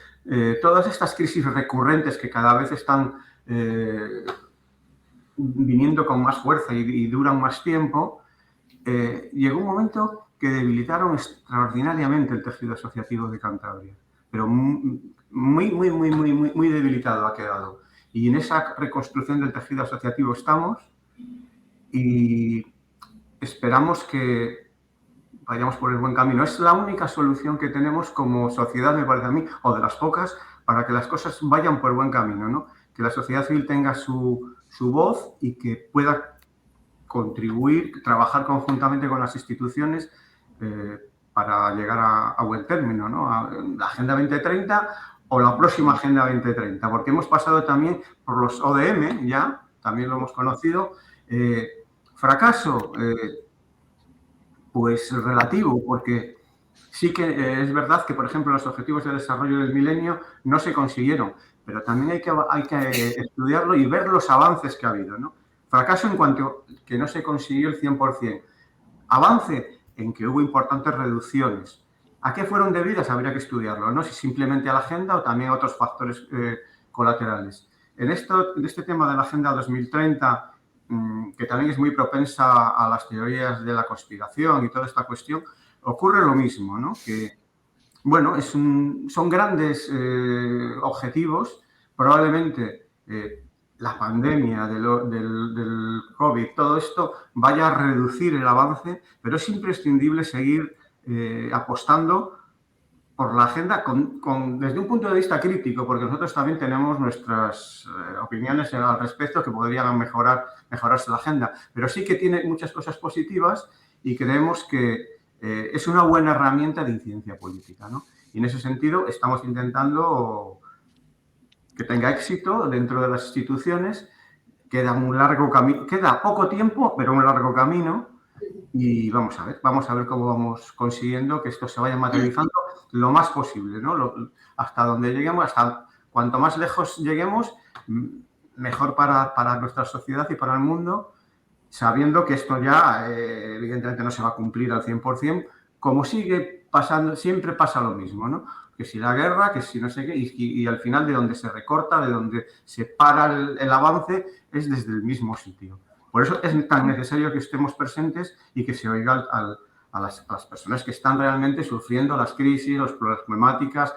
todas estas crisis recurrentes que cada vez están viniendo con más fuerza y duran más tiempo, llegó un momento que debilitaron extraordinariamente el tejido asociativo de Cantabria, pero muy debilitado ha quedado. Y en esa reconstrucción del tejido asociativo estamos y esperamos que vayamos por el buen camino. Es la única solución que tenemos como sociedad, me parece a mí, o de las pocas, para que las cosas vayan por el buen camino, ¿no? Que la sociedad civil tenga su voz y que pueda contribuir, trabajar conjuntamente con las instituciones para llegar a buen término, ¿no? A la Agenda 2030 o la próxima Agenda 2030, porque hemos pasado también por los ODM, ya, también lo hemos conocido. Fracaso, pues relativo, porque Sí que es verdad que, por ejemplo, los objetivos de desarrollo del milenio no se consiguieron, pero también hay que estudiarlo y ver los avances que ha habido, ¿no? Fracaso en cuanto que no se consiguió el 100%. Avance en que hubo importantes reducciones. ¿A qué fueron debidas? Habría que estudiarlo, ¿no? Si simplemente a la agenda o también a otros factores colaterales. En este tema de la Agenda 2030, que también es muy propensa a las teorías de la conspiración y toda esta cuestión, ocurre lo mismo, ¿no? Que, bueno, son grandes objetivos. Probablemente la pandemia del COVID, todo esto vaya a reducir el avance, pero es imprescindible seguir apostando por la agenda desde un punto de vista crítico, porque nosotros también tenemos nuestras opiniones al respecto que podrían mejorarse la agenda, pero sí que tiene muchas cosas positivas y creemos que es una buena herramienta de incidencia política, ¿no? Y en ese sentido estamos intentando que tenga éxito dentro de las instituciones. Queda un largo camino, queda poco tiempo, pero un largo camino. Y vamos a ver cómo vamos consiguiendo que esto se vaya materializando lo más posible, ¿no? Hasta donde lleguemos, hasta cuanto más lejos lleguemos, mejor para nuestra sociedad y para el mundo, sabiendo que esto ya evidentemente no se va a cumplir al 100%, como sigue pasando, siempre pasa lo mismo, ¿no? Que si la guerra, que si no sé qué, y al final de donde se recorta, de donde se para el avance, es desde el mismo sitio. Por eso es tan necesario que estemos presentes y que se oiga a las personas que están realmente sufriendo las crisis, las problemáticas,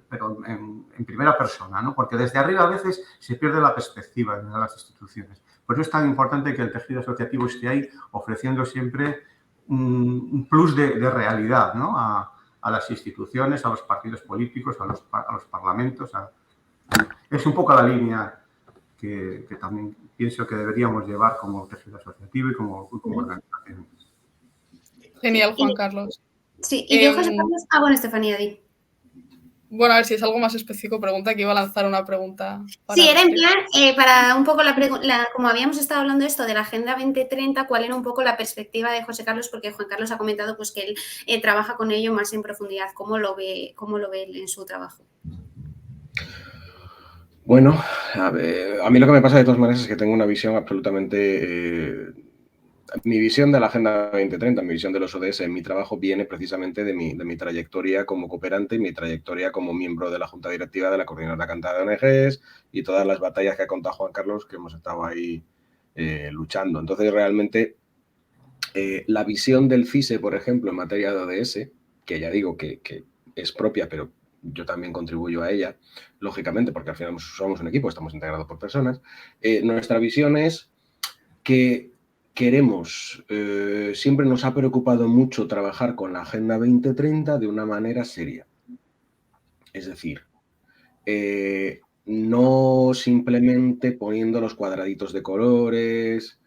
pero en primera persona, ¿no? Porque desde arriba a veces se pierde la perspectiva de las instituciones. Por eso es tan importante que el tejido asociativo esté ahí ofreciendo siempre un plus de realidad, ¿no? A las instituciones, a los partidos políticos, a los parlamentos. Es un poco la línea que también pienso que deberíamos llevar como tejido asociativo y como organización. Genial, Juan Carlos. Sí, y yo, José Carlos... bueno, Estefanía, di. Bueno, a ver si es algo más específico, pregunta, que iba a lanzar una pregunta. Sí, era en plan, para un poco como habíamos estado hablando esto de la Agenda 2030, ¿cuál era un poco la perspectiva de José Carlos? Porque Juan Carlos ha comentado pues, que él trabaja con ello más en profundidad. ¿Cómo lo ve él en su trabajo? Bueno, a mí lo que me pasa de todas maneras es que tengo una visión absolutamente... mi visión de la Agenda 2030, mi visión de los ODS en mi trabajo viene precisamente de mi trayectoria como cooperante y mi trayectoria como miembro de la Junta Directiva de la Coordinadora Cantada de ONGs y todas las batallas que ha contado Juan Carlos que hemos estado ahí luchando. Entonces, realmente, la visión del CISE, por ejemplo, en materia de ODS, que ya digo que es propia, pero yo también contribuyo a ella, lógicamente, porque al final somos un equipo, estamos integrados por personas, nuestra visión es que queremos, siempre nos ha preocupado mucho trabajar con la Agenda 2030 de una manera seria. Es decir, no simplemente poniendo los cuadraditos de colores,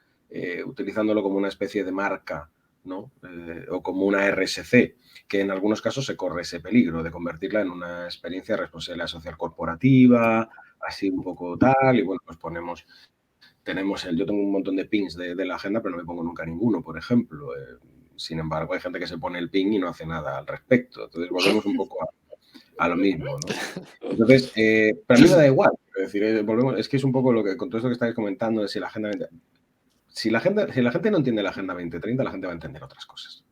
utilizándolo como una especie de marca, ¿no? O como una RSC, que en algunos casos se corre ese peligro de convertirla en una experiencia de responsabilidad social corporativa, así un poco tal, y bueno, pues yo tengo un montón de pins de la agenda, pero no me pongo nunca ninguno, por ejemplo. Sin embargo, hay gente que se pone el pin y no hace nada al respecto. Entonces, volvemos un poco a lo mismo, ¿no? Entonces, para mí me da igual. Es decir, es que es un poco lo que, con todo esto que estáis comentando, de si la agenda... Si la gente no entiende la Agenda 2030, la gente va a entender otras cosas.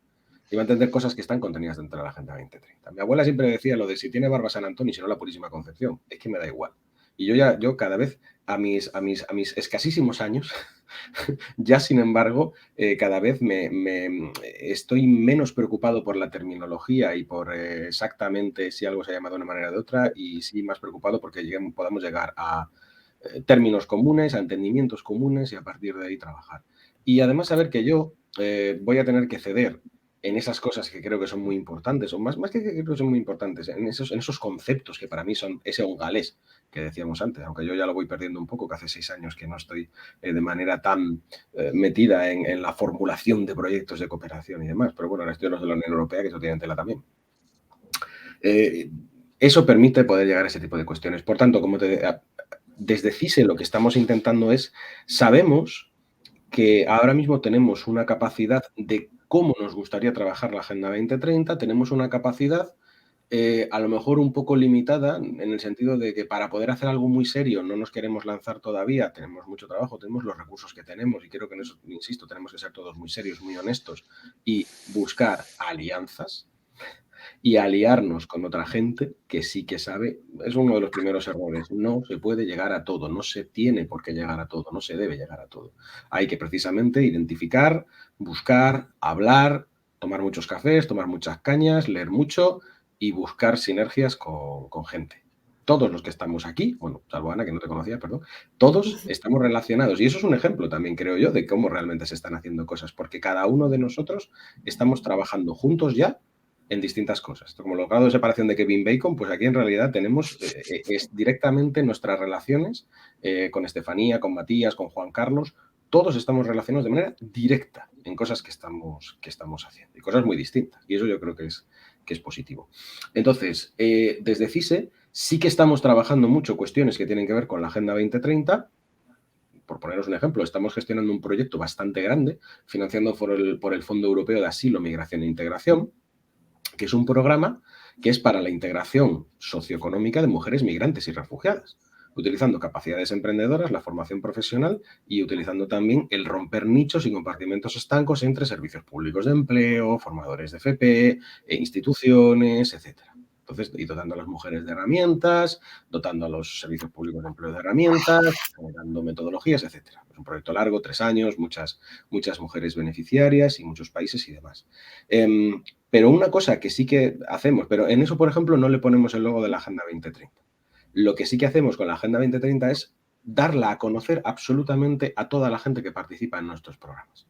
Y va a entender cosas que están contenidas dentro de la Agenda 2030. Mi abuela siempre decía lo de si tiene barba San Antonio y si no la Purísima Concepción. Es que me da igual. Y yo cada vez, a mis escasísimos años, ya sin embargo, cada vez estoy menos preocupado por la terminología y por exactamente si algo se llama de una manera o de otra, y sí más preocupado porque podamos llegar a términos comunes, a entendimientos comunes y a partir de ahí trabajar. Y además saber que yo voy a tener que ceder en esas cosas que creo que son muy importantes, o más que creo que son muy importantes, en esos conceptos que para mí son ese ongalés que decíamos antes, aunque yo ya lo voy perdiendo un poco, que hace 6 años que no estoy de manera tan metida en la formulación de proyectos de cooperación y demás, pero bueno, ahora estoy en los de la Unión Europea, que eso tiene tela también. Eso permite poder llegar a ese tipo de cuestiones. Por tanto, desde CISE lo que estamos intentando es, sabemos que ahora mismo tenemos una capacidad de cómo nos gustaría trabajar la Agenda 2030, tenemos una capacidad a lo mejor un poco limitada en el sentido de que para poder hacer algo muy serio no nos queremos lanzar todavía, tenemos mucho trabajo, tenemos los recursos que tenemos y creo que en eso, insisto, tenemos que ser todos muy serios, muy honestos y buscar alianzas y aliarnos con otra gente que sí que sabe. Es uno de los primeros errores. No se puede llegar a todo, no se tiene por qué llegar a todo, no se debe llegar a todo. Hay que precisamente identificar, buscar, hablar, tomar muchos cafés, tomar muchas cañas, leer mucho y buscar sinergias con gente. Todos los que estamos aquí, bueno, salvo Ana, que no te conocía, perdón, todos estamos relacionados. Y eso es un ejemplo también, creo yo, de cómo realmente se están haciendo cosas, porque cada uno de nosotros estamos trabajando juntos ya en distintas cosas. Como los grados de separación de Kevin Bacon, pues aquí en realidad tenemos directamente nuestras relaciones con Estefanía, con Matías, con Juan Carlos. Todos estamos relacionados de manera directa en cosas que estamos haciendo y cosas muy distintas. Y eso yo creo que es positivo. Entonces, desde CISE sí que estamos trabajando mucho cuestiones que tienen que ver con la Agenda 2030. Por poneros un ejemplo, estamos gestionando un proyecto bastante grande, financiando por el Fondo Europeo de Asilo, Migración e Integración, que es un programa que es para la integración socioeconómica de mujeres migrantes y refugiadas, utilizando capacidades emprendedoras, la formación profesional y utilizando también el romper nichos y compartimentos estancos entre servicios públicos de empleo, formadores de FP, instituciones, etcétera. Entonces, y dotando a las mujeres de herramientas, dotando a los servicios públicos de empleo de herramientas, generando metodologías, etcétera. Es un proyecto largo, 3 años, muchas mujeres beneficiarias y muchos países y demás. Pero una cosa que sí que hacemos, pero en eso, por ejemplo, no le ponemos el logo de la Agenda 2030. Lo que sí que hacemos con la Agenda 2030 es darla a conocer absolutamente a toda la gente que participa en nuestros programas.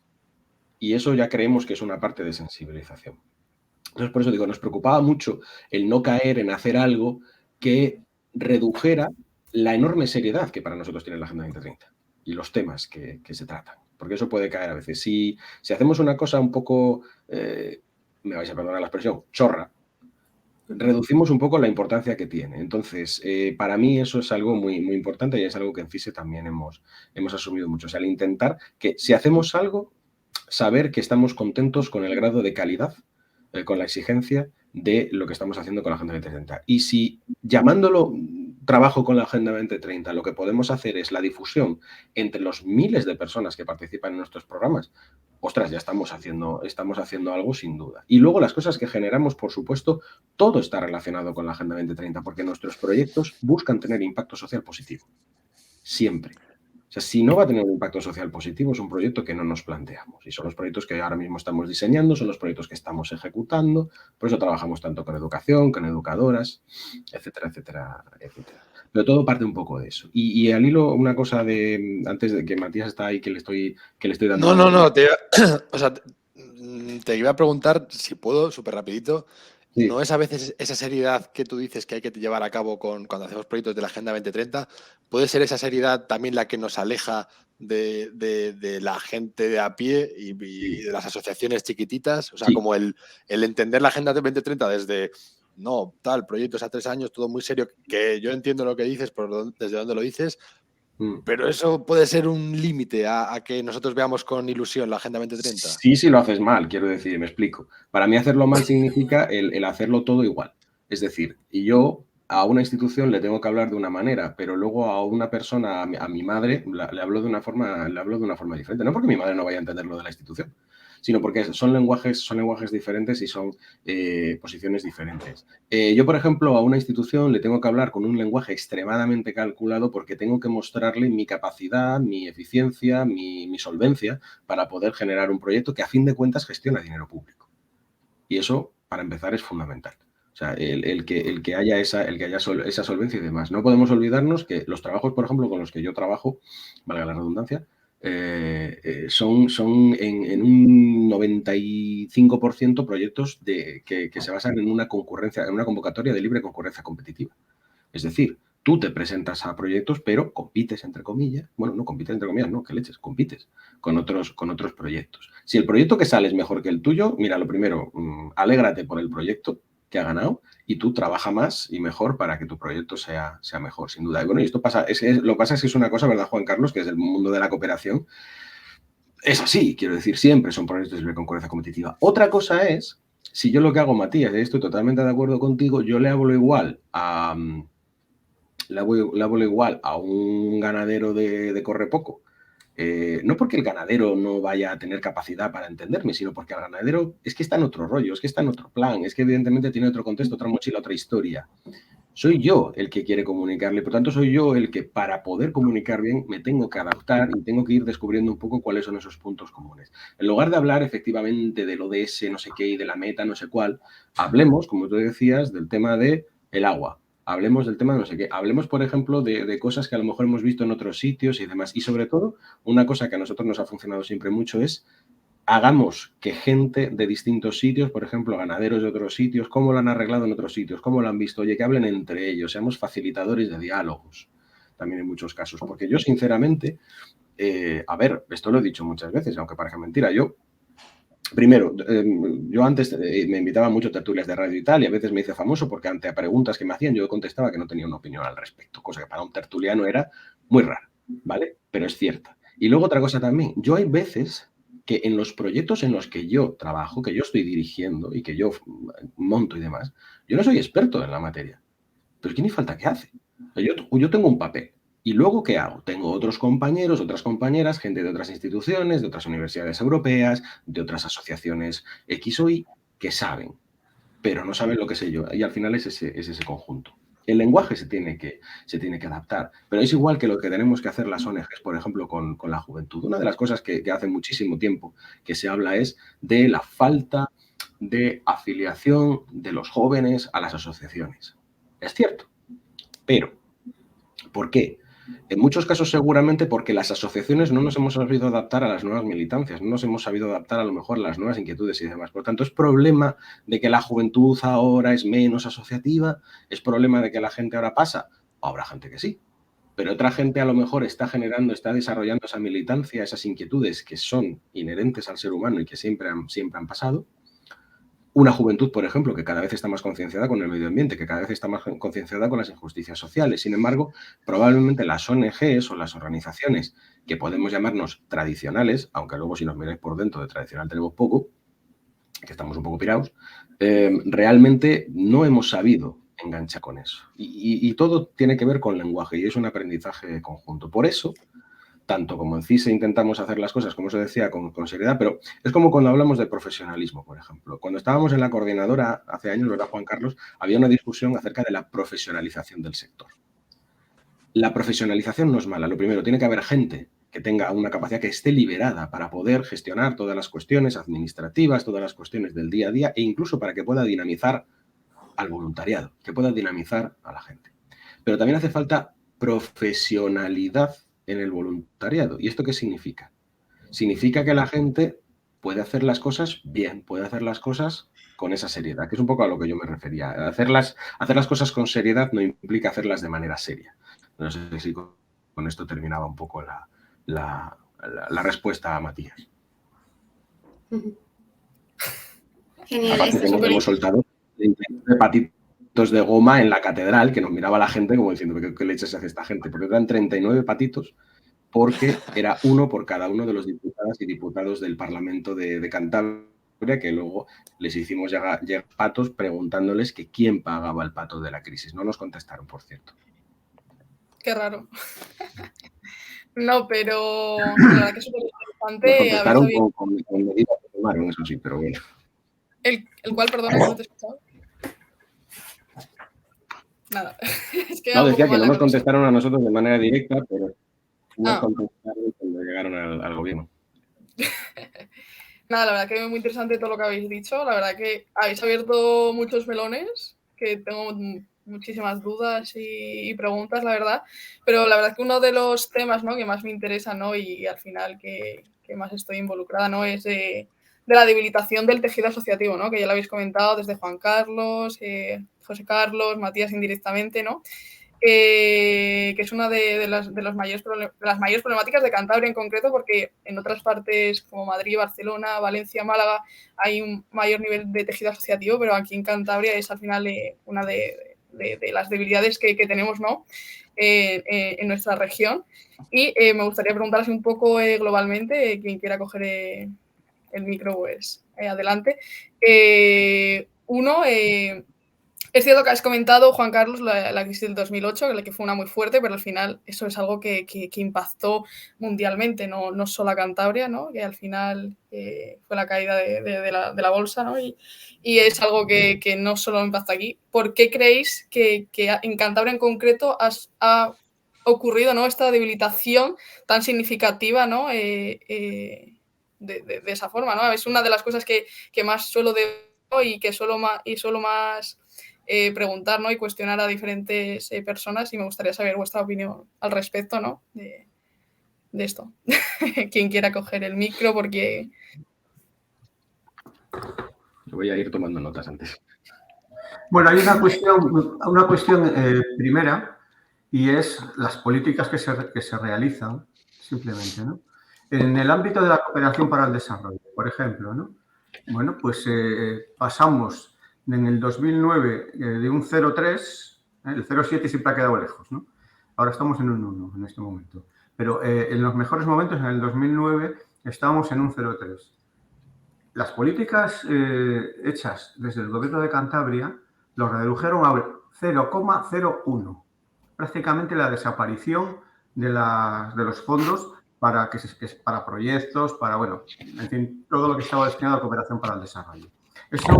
Y eso ya creemos que es una parte de sensibilización. Entonces, por eso digo, nos preocupaba mucho el no caer en hacer algo que redujera la enorme seriedad que para nosotros tiene la Agenda 2030 y los temas que se tratan. Porque eso puede caer a veces. Si hacemos una cosa un poco, me vais a perdonar la expresión, chorra, reducimos un poco la importancia que tiene. Entonces, para mí eso es algo muy, muy importante y es algo que en CISE también hemos asumido mucho. O sea, el intentar que si hacemos algo, saber que estamos contentos con el grado de calidad, con la exigencia de lo que estamos haciendo con la Agenda 2030. Y si llamándolo trabajo con la Agenda 2030, lo que podemos hacer es la difusión entre los miles de personas que participan en nuestros programas, ostras, ya estamos haciendo algo sin duda. Y luego las cosas que generamos, por supuesto, todo está relacionado con la Agenda 2030, porque nuestros proyectos buscan tener impacto social positivo. Siempre. O sea, si no va a tener un impacto social positivo, es un proyecto que no nos planteamos. Y son los proyectos que ahora mismo estamos diseñando, son los proyectos que estamos ejecutando. Por eso trabajamos tanto con educación, con educadoras, etcétera, etcétera, etcétera. Pero todo parte un poco de eso. Y al hilo, una cosa de antes de que Matías está ahí, que le estoy dando... No. Te iba a preguntar, si puedo, súper rapidito. Sí. ¿No es a veces esa seriedad que tú dices que hay que llevar a cabo cuando hacemos proyectos de la Agenda 2030? ¿Puede ser esa seriedad también la que nos aleja de la gente de a pie y de las asociaciones chiquititas? O sea, sí, como el entender la Agenda 2030 desde, no, tal, proyectos a 3 años, todo muy serio, que yo entiendo lo que dices, desde dónde lo dices, pero eso puede ser un límite a que nosotros veamos con ilusión la Agenda 2030. Sí, si lo haces mal, quiero decir, me explico. Para mí hacerlo mal significa el hacerlo todo igual. Es decir, y yo a una institución le tengo que hablar de una manera, pero luego a una persona, a mi madre, le hablo de una forma diferente. No porque mi madre no vaya a entender lo de la institución, sino porque son lenguajes diferentes y son posiciones diferentes. Yo, por ejemplo, a una institución le tengo que hablar con un lenguaje extremadamente calculado porque tengo que mostrarle mi capacidad, mi eficiencia, mi solvencia para poder generar un proyecto que a fin de cuentas gestiona dinero público. Y eso, para empezar, es fundamental. O sea, el que haya esa solvencia y demás. No podemos olvidarnos que los trabajos, por ejemplo, con los que yo trabajo, valga la redundancia, son en un 95% proyectos que se basan en una convocatoria de libre concurrencia competitiva. Es decir, tú te presentas a proyectos, pero compites, entre comillas. Bueno, no compites, entre comillas, no, que leches, compites con otros proyectos. Si el proyecto que sale es mejor que el tuyo, mira, lo primero, alégrate por el proyecto que ha ganado y tú trabaja más y mejor para que tu proyecto sea mejor, sin duda. Y bueno, y esto pasa, lo que pasa es que es una cosa, ¿verdad, Juan Carlos? Que es el mundo de la cooperación. es así, quiero decir, siempre son proyectos de libre concurrencia competitiva. Otra cosa es, si yo lo que hago, Matías, y estoy totalmente de acuerdo contigo, yo le hablo igual a un ganadero de correpoco. No porque el ganadero no vaya a tener capacidad para entenderme, sino porque el ganadero es que está en otro rollo, es que está en otro plan, es que evidentemente tiene otro contexto, otra mochila, otra historia. Soy yo el que quiere comunicarle, por tanto soy yo el que para poder comunicar bien me tengo que adaptar y tengo que ir descubriendo un poco cuáles son esos puntos comunes. En lugar de hablar efectivamente del ODS, no sé qué, y de la meta, no sé cuál, hablemos, como tú decías, del tema del agua. Hablemos del tema de no sé qué. Hablemos, por ejemplo, de cosas que a lo mejor hemos visto en otros sitios y demás. Y sobre todo, una cosa que a nosotros nos ha funcionado siempre mucho es hagamos que gente de distintos sitios, por ejemplo, ganaderos de otros sitios, cómo lo han arreglado en otros sitios, cómo lo han visto, oye, que hablen entre ellos, seamos facilitadores de diálogos, también en muchos casos. Porque yo, sinceramente, a ver, esto lo he dicho muchas veces, aunque parezca mentira, primero, yo antes me invitaba mucho a tertulias de radio y tal, y a veces me hice famoso porque ante preguntas que me hacían yo contestaba que no tenía una opinión al respecto, cosa que para un tertuliano era muy rara, ¿vale? Pero es cierta. Y luego otra cosa también, yo hay veces que en los proyectos en los que yo trabajo, que yo estoy dirigiendo y que yo monto y demás, yo no soy experto en la materia, pero es que ni falta que hace. Yo tengo un papel. ¿Y luego qué hago? Tengo otros compañeros, otras compañeras, gente de otras instituciones, de otras universidades europeas, de otras asociaciones X o Y, que saben, pero no saben lo que sé yo. Y al final es ese conjunto. El lenguaje se tiene que adaptar, pero es igual que lo que tenemos que hacer las ONGs, por ejemplo, con la juventud. Una de las cosas que hace muchísimo tiempo que se habla es de la falta de afiliación de los jóvenes a las asociaciones. Es cierto, pero ¿por qué? En muchos casos seguramente porque las asociaciones no nos hemos sabido adaptar a las nuevas militancias, no nos hemos sabido adaptar a lo mejor a las nuevas inquietudes y demás. Por tanto, ¿es problema de que la juventud ahora es menos asociativa? ¿Es problema de que la gente ahora pasa? Habrá gente que sí, pero otra gente a lo mejor está desarrollando esa militancia, esas inquietudes que son inherentes al ser humano y que siempre han pasado. Una juventud, por ejemplo, que cada vez está más concienciada con el medio ambiente, que cada vez está más concienciada con las injusticias sociales. Sin embargo, probablemente las ONGs o las organizaciones que podemos llamarnos tradicionales, aunque luego si nos miráis por dentro de tradicional tenemos poco, que estamos un poco pirados, realmente no hemos sabido enganchar con eso. Y todo tiene que ver con lenguaje y es un aprendizaje conjunto. Por eso, tanto como en CISE intentamos hacer las cosas, como os decía, con seriedad, pero es como cuando hablamos de profesionalismo, por ejemplo. Cuando estábamos en la coordinadora hace años, ¿verdad, Juan Carlos? Había una discusión acerca de la profesionalización del sector. La profesionalización no es mala. Lo primero, tiene que haber gente que tenga una capacidad que esté liberada para poder gestionar todas las cuestiones administrativas, todas las cuestiones del día a día e incluso para que pueda dinamizar al voluntariado, que pueda dinamizar a la gente. Pero también hace falta profesionalidad en el voluntariado. ¿Y esto qué significa? Significa que la gente puede hacer las cosas bien, puede hacer las cosas con esa seriedad, que es un poco a lo que yo me refería. Hacer las cosas con seriedad no implica hacerlas de manera seria. No sé si con esto terminaba un poco la respuesta a Matías. Genial. Aparte que nos hemos soltado de patitos de goma en la catedral, que nos miraba la gente como diciendo ¿qué leches hace esta gente? Porque eran 39 patitos, porque era uno por cada uno de los diputadas y diputados del Parlamento de Cantabria, que luego les hicimos llegar patos preguntándoles que quién pagaba el pato de la crisis. No nos contestaron, por cierto. Qué raro. No, pero la verdad que es súper interesante. Nos contestaron con medidas que tomaron, eso sí, pero bueno. ¿El cual, perdona, que no te he escuchado? Nada. Es que no, decía que no nos contestaron a nosotros de manera directa, pero nos contestaron cuando llegaron al gobierno. Nada, la verdad que es muy interesante todo lo que habéis dicho. La verdad que habéis abierto muchos melones, que tengo muchísimas dudas y preguntas, la verdad. Pero la verdad que uno de los temas, ¿no?, que más me interesa, ¿no?, y al final que más estoy involucrada, ¿no?, es de la debilitación del tejido asociativo, ¿no?, que ya lo habéis comentado desde Juan Carlos, José Carlos, Matías indirectamente, ¿no?, que es una de las mayores problemáticas de Cantabria en concreto, porque en otras partes como Madrid, Barcelona, Valencia, Málaga hay un mayor nivel de tejido asociativo, pero aquí en Cantabria es al final una de las debilidades que tenemos, ¿no? en nuestra región. Y me gustaría preguntaros un poco globalmente, quien quiera coger el micro, pues adelante. Uno, es cierto que has comentado, Juan Carlos, la crisis del 2008, que fue una muy fuerte, pero al final eso es algo que impactó mundialmente, no solo a Cantabria, ¿no? Que al final fue la caída de la bolsa, ¿no? Y es algo que no solo impacta aquí. ¿Por qué creéis que en Cantabria en concreto ha ocurrido, ¿no?, esta debilitación tan significativa, ¿no?, de esa forma, ¿no? Es una de las cosas que más suelo y que suelo más preguntar, ¿no?, y cuestionar a diferentes personas, y me gustaría saber vuestra opinión al respecto, ¿no?, de esto. Quien quiera coger el micro, porque... Yo voy a ir tomando notas antes. Bueno, hay una cuestión primera, y es las políticas que se realizan, simplemente, ¿no? En el ámbito de la cooperación para el desarrollo, por ejemplo, ¿no? Bueno, pues pasamos en el 2009 de un 0,3, el 0,7 siempre ha quedado lejos, ¿no? Ahora estamos en un 1 en este momento. Pero en los mejores momentos, en el 2009, estábamos en un 0,3. Las políticas hechas desde el gobierno de Cantabria lo redujeron a 0,01. Prácticamente la desaparición de los fondos para proyectos, para, bueno, en fin, todo lo que estaba destinado a cooperación para el desarrollo. Eso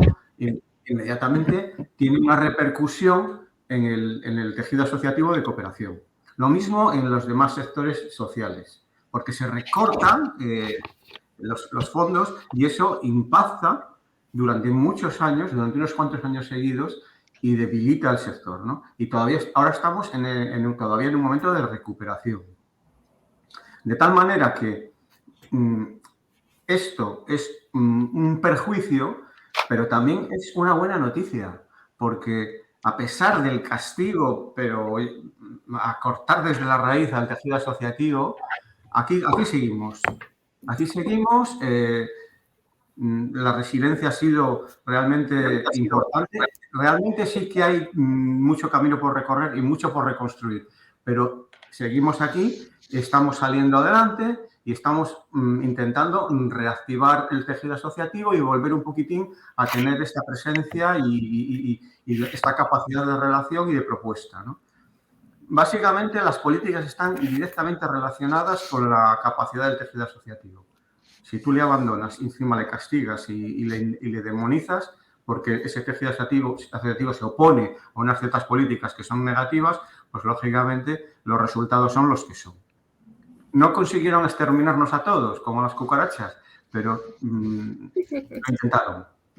inmediatamente tiene una repercusión en el tejido asociativo de cooperación. Lo mismo en los demás sectores sociales, porque se recortan los fondos y eso impacta durante muchos años, durante unos cuantos años seguidos, y debilita el sector, ¿no? Y ahora estamos todavía en un momento de recuperación. De tal manera que esto es un perjuicio, pero también es una buena noticia, porque a pesar del castigo, pero a cortar desde la raíz al tejido asociativo, aquí seguimos. Aquí seguimos. La resiliencia ha sido realmente importante. Realmente sí que hay mucho camino por recorrer y mucho por reconstruir, pero seguimos aquí, estamos saliendo adelante y estamos intentando reactivar el tejido asociativo y volver un poquitín a tener esta presencia y esta capacidad de relación y de propuesta, ¿no? Básicamente, las políticas están directamente relacionadas con la capacidad del tejido asociativo. Si tú le abandonas, encima le castigas y le demonizas, porque ese tejido asociativo se opone a unas ciertas políticas que son negativas, pues lógicamente los resultados son los que son. No consiguieron exterminarnos a todos, como las cucarachas, pero lo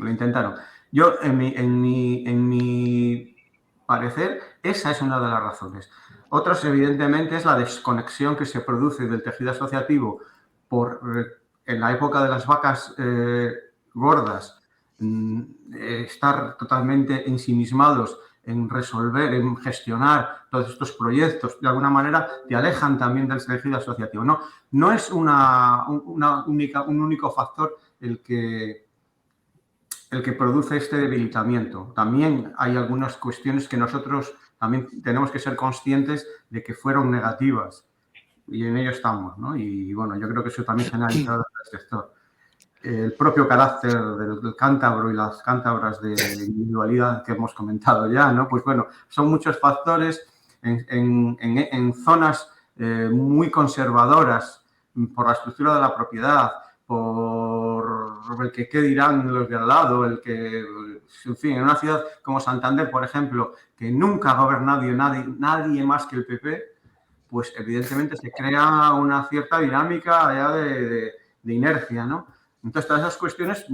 intentaron. Yo, en mi parecer, esa es una de las razones. Otras, evidentemente, es la desconexión que se produce del tejido asociativo en la época de las vacas gordas, estar totalmente ensimismados en resolver, en gestionar todos estos proyectos, de alguna manera te alejan también del tejido asociativo. No es un único factor el que produce este debilitamiento. También hay algunas cuestiones que nosotros también tenemos que ser conscientes de que fueron negativas. Y en ello estamos, ¿no? Y bueno, yo creo que eso también se ha analizado en el sector. El propio carácter del cántabro y las cántabras de individualidad que hemos comentado ya, ¿no? Pues bueno, son muchos factores en zonas muy conservadoras por la estructura de la propiedad, por el que qué dirán los de al lado, en fin, en una ciudad como Santander, por ejemplo, que nunca ha gobernado nadie más que el PP, pues evidentemente se crea una cierta dinámica allá de inercia, ¿no? Entonces, todas esas cuestiones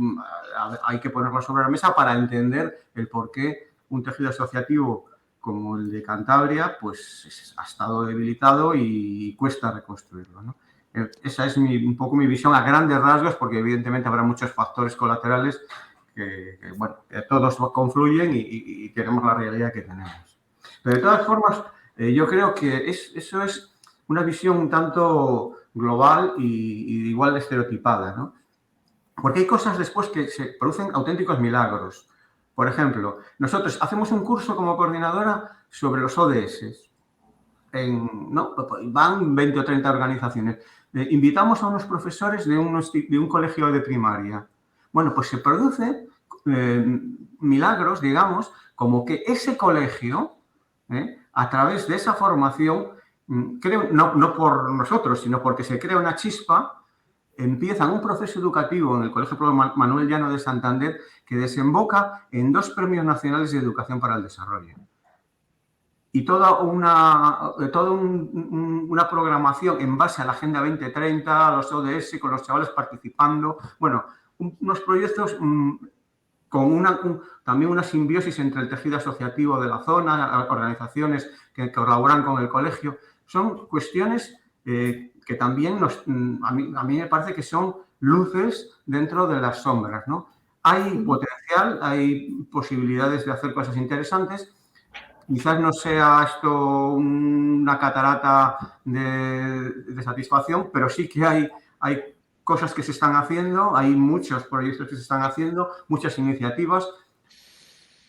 hay que ponerlas sobre la mesa para entender el por qué un tejido asociativo como el de Cantabria pues ha estado debilitado y cuesta reconstruirlo, ¿no? Esa es un poco mi visión a grandes rasgos, porque evidentemente habrá muchos factores colaterales que todos confluyen y tenemos la realidad que tenemos. Pero de todas formas, yo creo que eso es una visión un tanto global y igual de estereotipada, ¿no? Porque hay cosas después que se producen auténticos milagros. Por ejemplo, nosotros hacemos un curso como coordinadora sobre los ODS. ¿no? Van 20 o 30 organizaciones. Invitamos a unos profesores de un colegio de primaria. Bueno, pues se produce milagros, digamos, como que ese colegio, a través de esa formación, no por nosotros, sino porque se crea una chispa, empiezan un proceso educativo en el Colegio Manuel Llano de Santander que desemboca en 2 premios nacionales de educación para el desarrollo. Y toda una programación en base a la Agenda 2030, a los ODS, con los chavales participando. Bueno, unos proyectos con también una simbiosis entre el tejido asociativo de la zona, organizaciones que colaboran con el colegio. Son cuestiones que también a mí me parece que son luces dentro de las sombras, ¿no? Hay potencial, hay posibilidades de hacer cosas interesantes. Quizás no sea esto una catarata de satisfacción, pero sí que hay cosas que se están haciendo, hay muchos proyectos que se están haciendo, muchas iniciativas.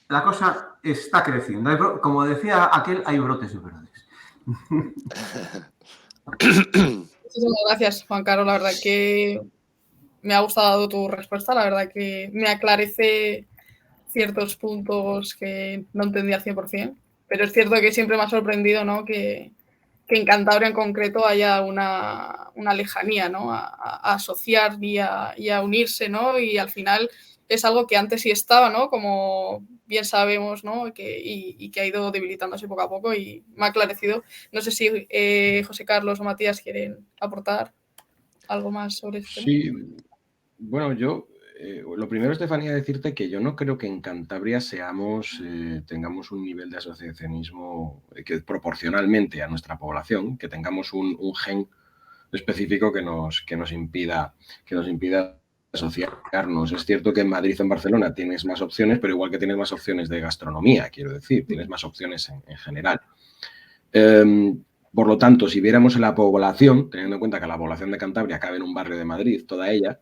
La cosa está creciendo. Como decía aquel, hay brotes de verdes. Muchísimas gracias, Juan Carlos. La verdad que me ha gustado tu respuesta. La verdad que me aclarece ciertos puntos que no entendía al 100%. Pero es cierto que siempre me ha sorprendido, ¿no? Que en Cantabria en concreto haya una lejanía, ¿no? A asociar y a unirse, ¿no? Y al final es algo que antes sí estaba, ¿no? Como bien sabemos, ¿no? Y que ha ido debilitándose poco a poco y me ha aclarecido. No sé si José Carlos o Matías quieren aportar algo más sobre esto. Sí, bueno, yo lo primero, Estefanía, decirte que yo no creo que en Cantabria tengamos un nivel de asociacionismo que proporcionalmente a nuestra población, que tengamos un gen específico que nos impida asociarnos. Es cierto que en Madrid o en Barcelona tienes más opciones, pero igual que tienes más opciones de gastronomía, quiero decir, tienes más opciones en general. Por lo tanto, si viéramos en la población, teniendo en cuenta que la población de Cantabria cabe en un barrio de Madrid, toda ella,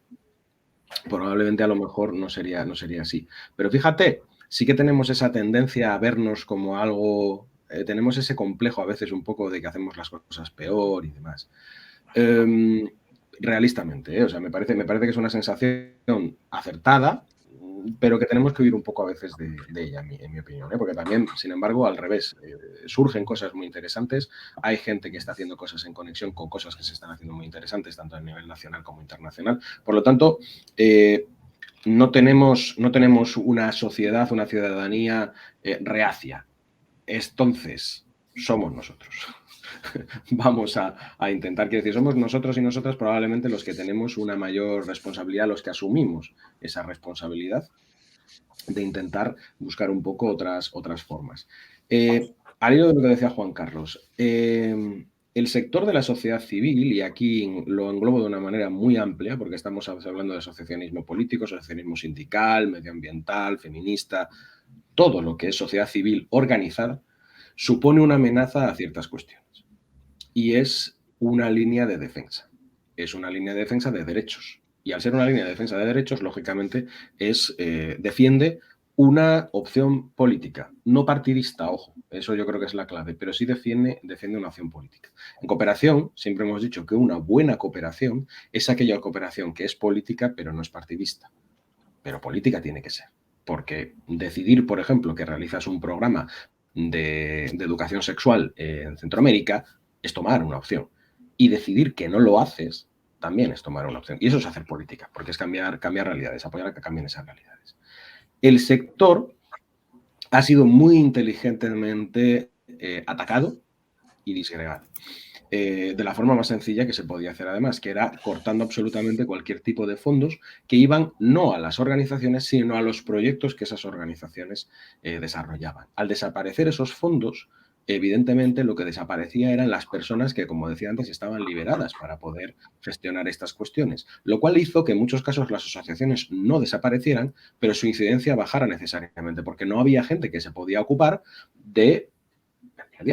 probablemente a lo mejor no sería así. Pero fíjate, sí que tenemos esa tendencia a vernos como algo, tenemos ese complejo a veces un poco de que hacemos las cosas peor y demás. Realistamente, o sea, me parece que es una sensación acertada, pero que tenemos que huir un poco a veces de ella, en mi opinión, porque también, sin embargo, al revés, surgen cosas muy interesantes, hay gente que está haciendo cosas en conexión con cosas que se están haciendo muy interesantes, tanto a nivel nacional como internacional. Por lo tanto, no tenemos una sociedad, una ciudadanía reacia. Entonces, somos nosotros. Vamos a intentar, quiero decir, somos nosotros y nosotras probablemente los que tenemos una mayor responsabilidad, los que asumimos esa responsabilidad de intentar buscar un poco otras formas. Al hilo de lo que decía Juan Carlos, el sector de la sociedad civil, y aquí lo englobo de una manera muy amplia, porque estamos hablando de asociacionismo político, asociacionismo sindical, medioambiental, feminista, todo lo que es sociedad civil organizada, supone una amenaza a ciertas cuestiones. Y es una línea de defensa. Es una línea de defensa de derechos. Y al ser una línea de defensa de derechos, lógicamente, defiende una opción política, no partidista, ojo, eso yo creo que es la clave, pero sí defiende una opción política. En cooperación, siempre hemos dicho que una buena cooperación es aquella cooperación que es política, pero no es partidista. Pero política tiene que ser. Porque decidir, por ejemplo, que realizas un programa de educación sexual en Centroamérica es tomar una opción. Y decidir que no lo haces también es tomar una opción. Y eso es hacer política, porque es cambiar realidades, apoyar a que cambien esas realidades. El sector ha sido muy inteligentemente atacado y disgregado. De la forma más sencilla que se podía hacer además, que era cortando absolutamente cualquier tipo de fondos que iban no a las organizaciones, sino a los proyectos que esas organizaciones desarrollaban. Al desaparecer esos fondos, evidentemente lo que desaparecía eran las personas que, como decía antes, estaban liberadas para poder gestionar estas cuestiones, lo cual hizo que en muchos casos las asociaciones no desaparecieran, pero su incidencia bajara necesariamente, porque no había gente que se podía ocupar de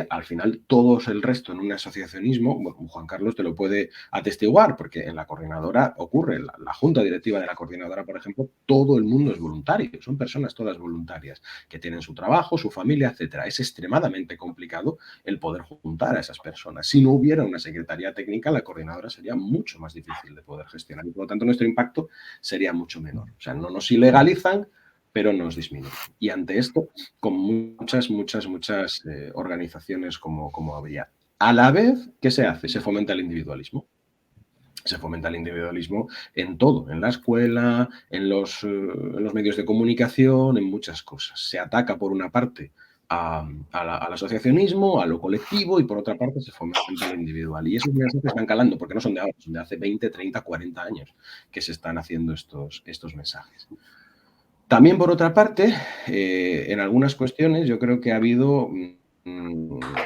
Al final, todos el resto en un asociacionismo, bueno, Juan Carlos te lo puede atestiguar, porque en la coordinadora ocurre, la junta directiva de la coordinadora, por ejemplo, todo el mundo es voluntario, son personas todas voluntarias, que tienen su trabajo, su familia, etcétera. Es extremadamente complicado el poder juntar a esas personas. Si no hubiera una secretaría técnica, la coordinadora sería mucho más difícil de poder gestionar y, por lo tanto, nuestro impacto sería mucho menor. O sea, no nos ilegalizan, pero nos disminuye. Y ante esto, con muchas organizaciones como habría. A la vez, ¿qué se hace? Se fomenta el individualismo. Se fomenta el individualismo en todo, en la escuela, en los medios de comunicación, en muchas cosas. Se ataca, por una parte, al asociacionismo, a lo colectivo, y por otra parte se fomenta lo individual. Y esos mensajes están calando, porque no son de ahora, son de hace 20, 30, 40 años que se están haciendo estos mensajes. También, por otra parte, en algunas cuestiones yo creo que ha habido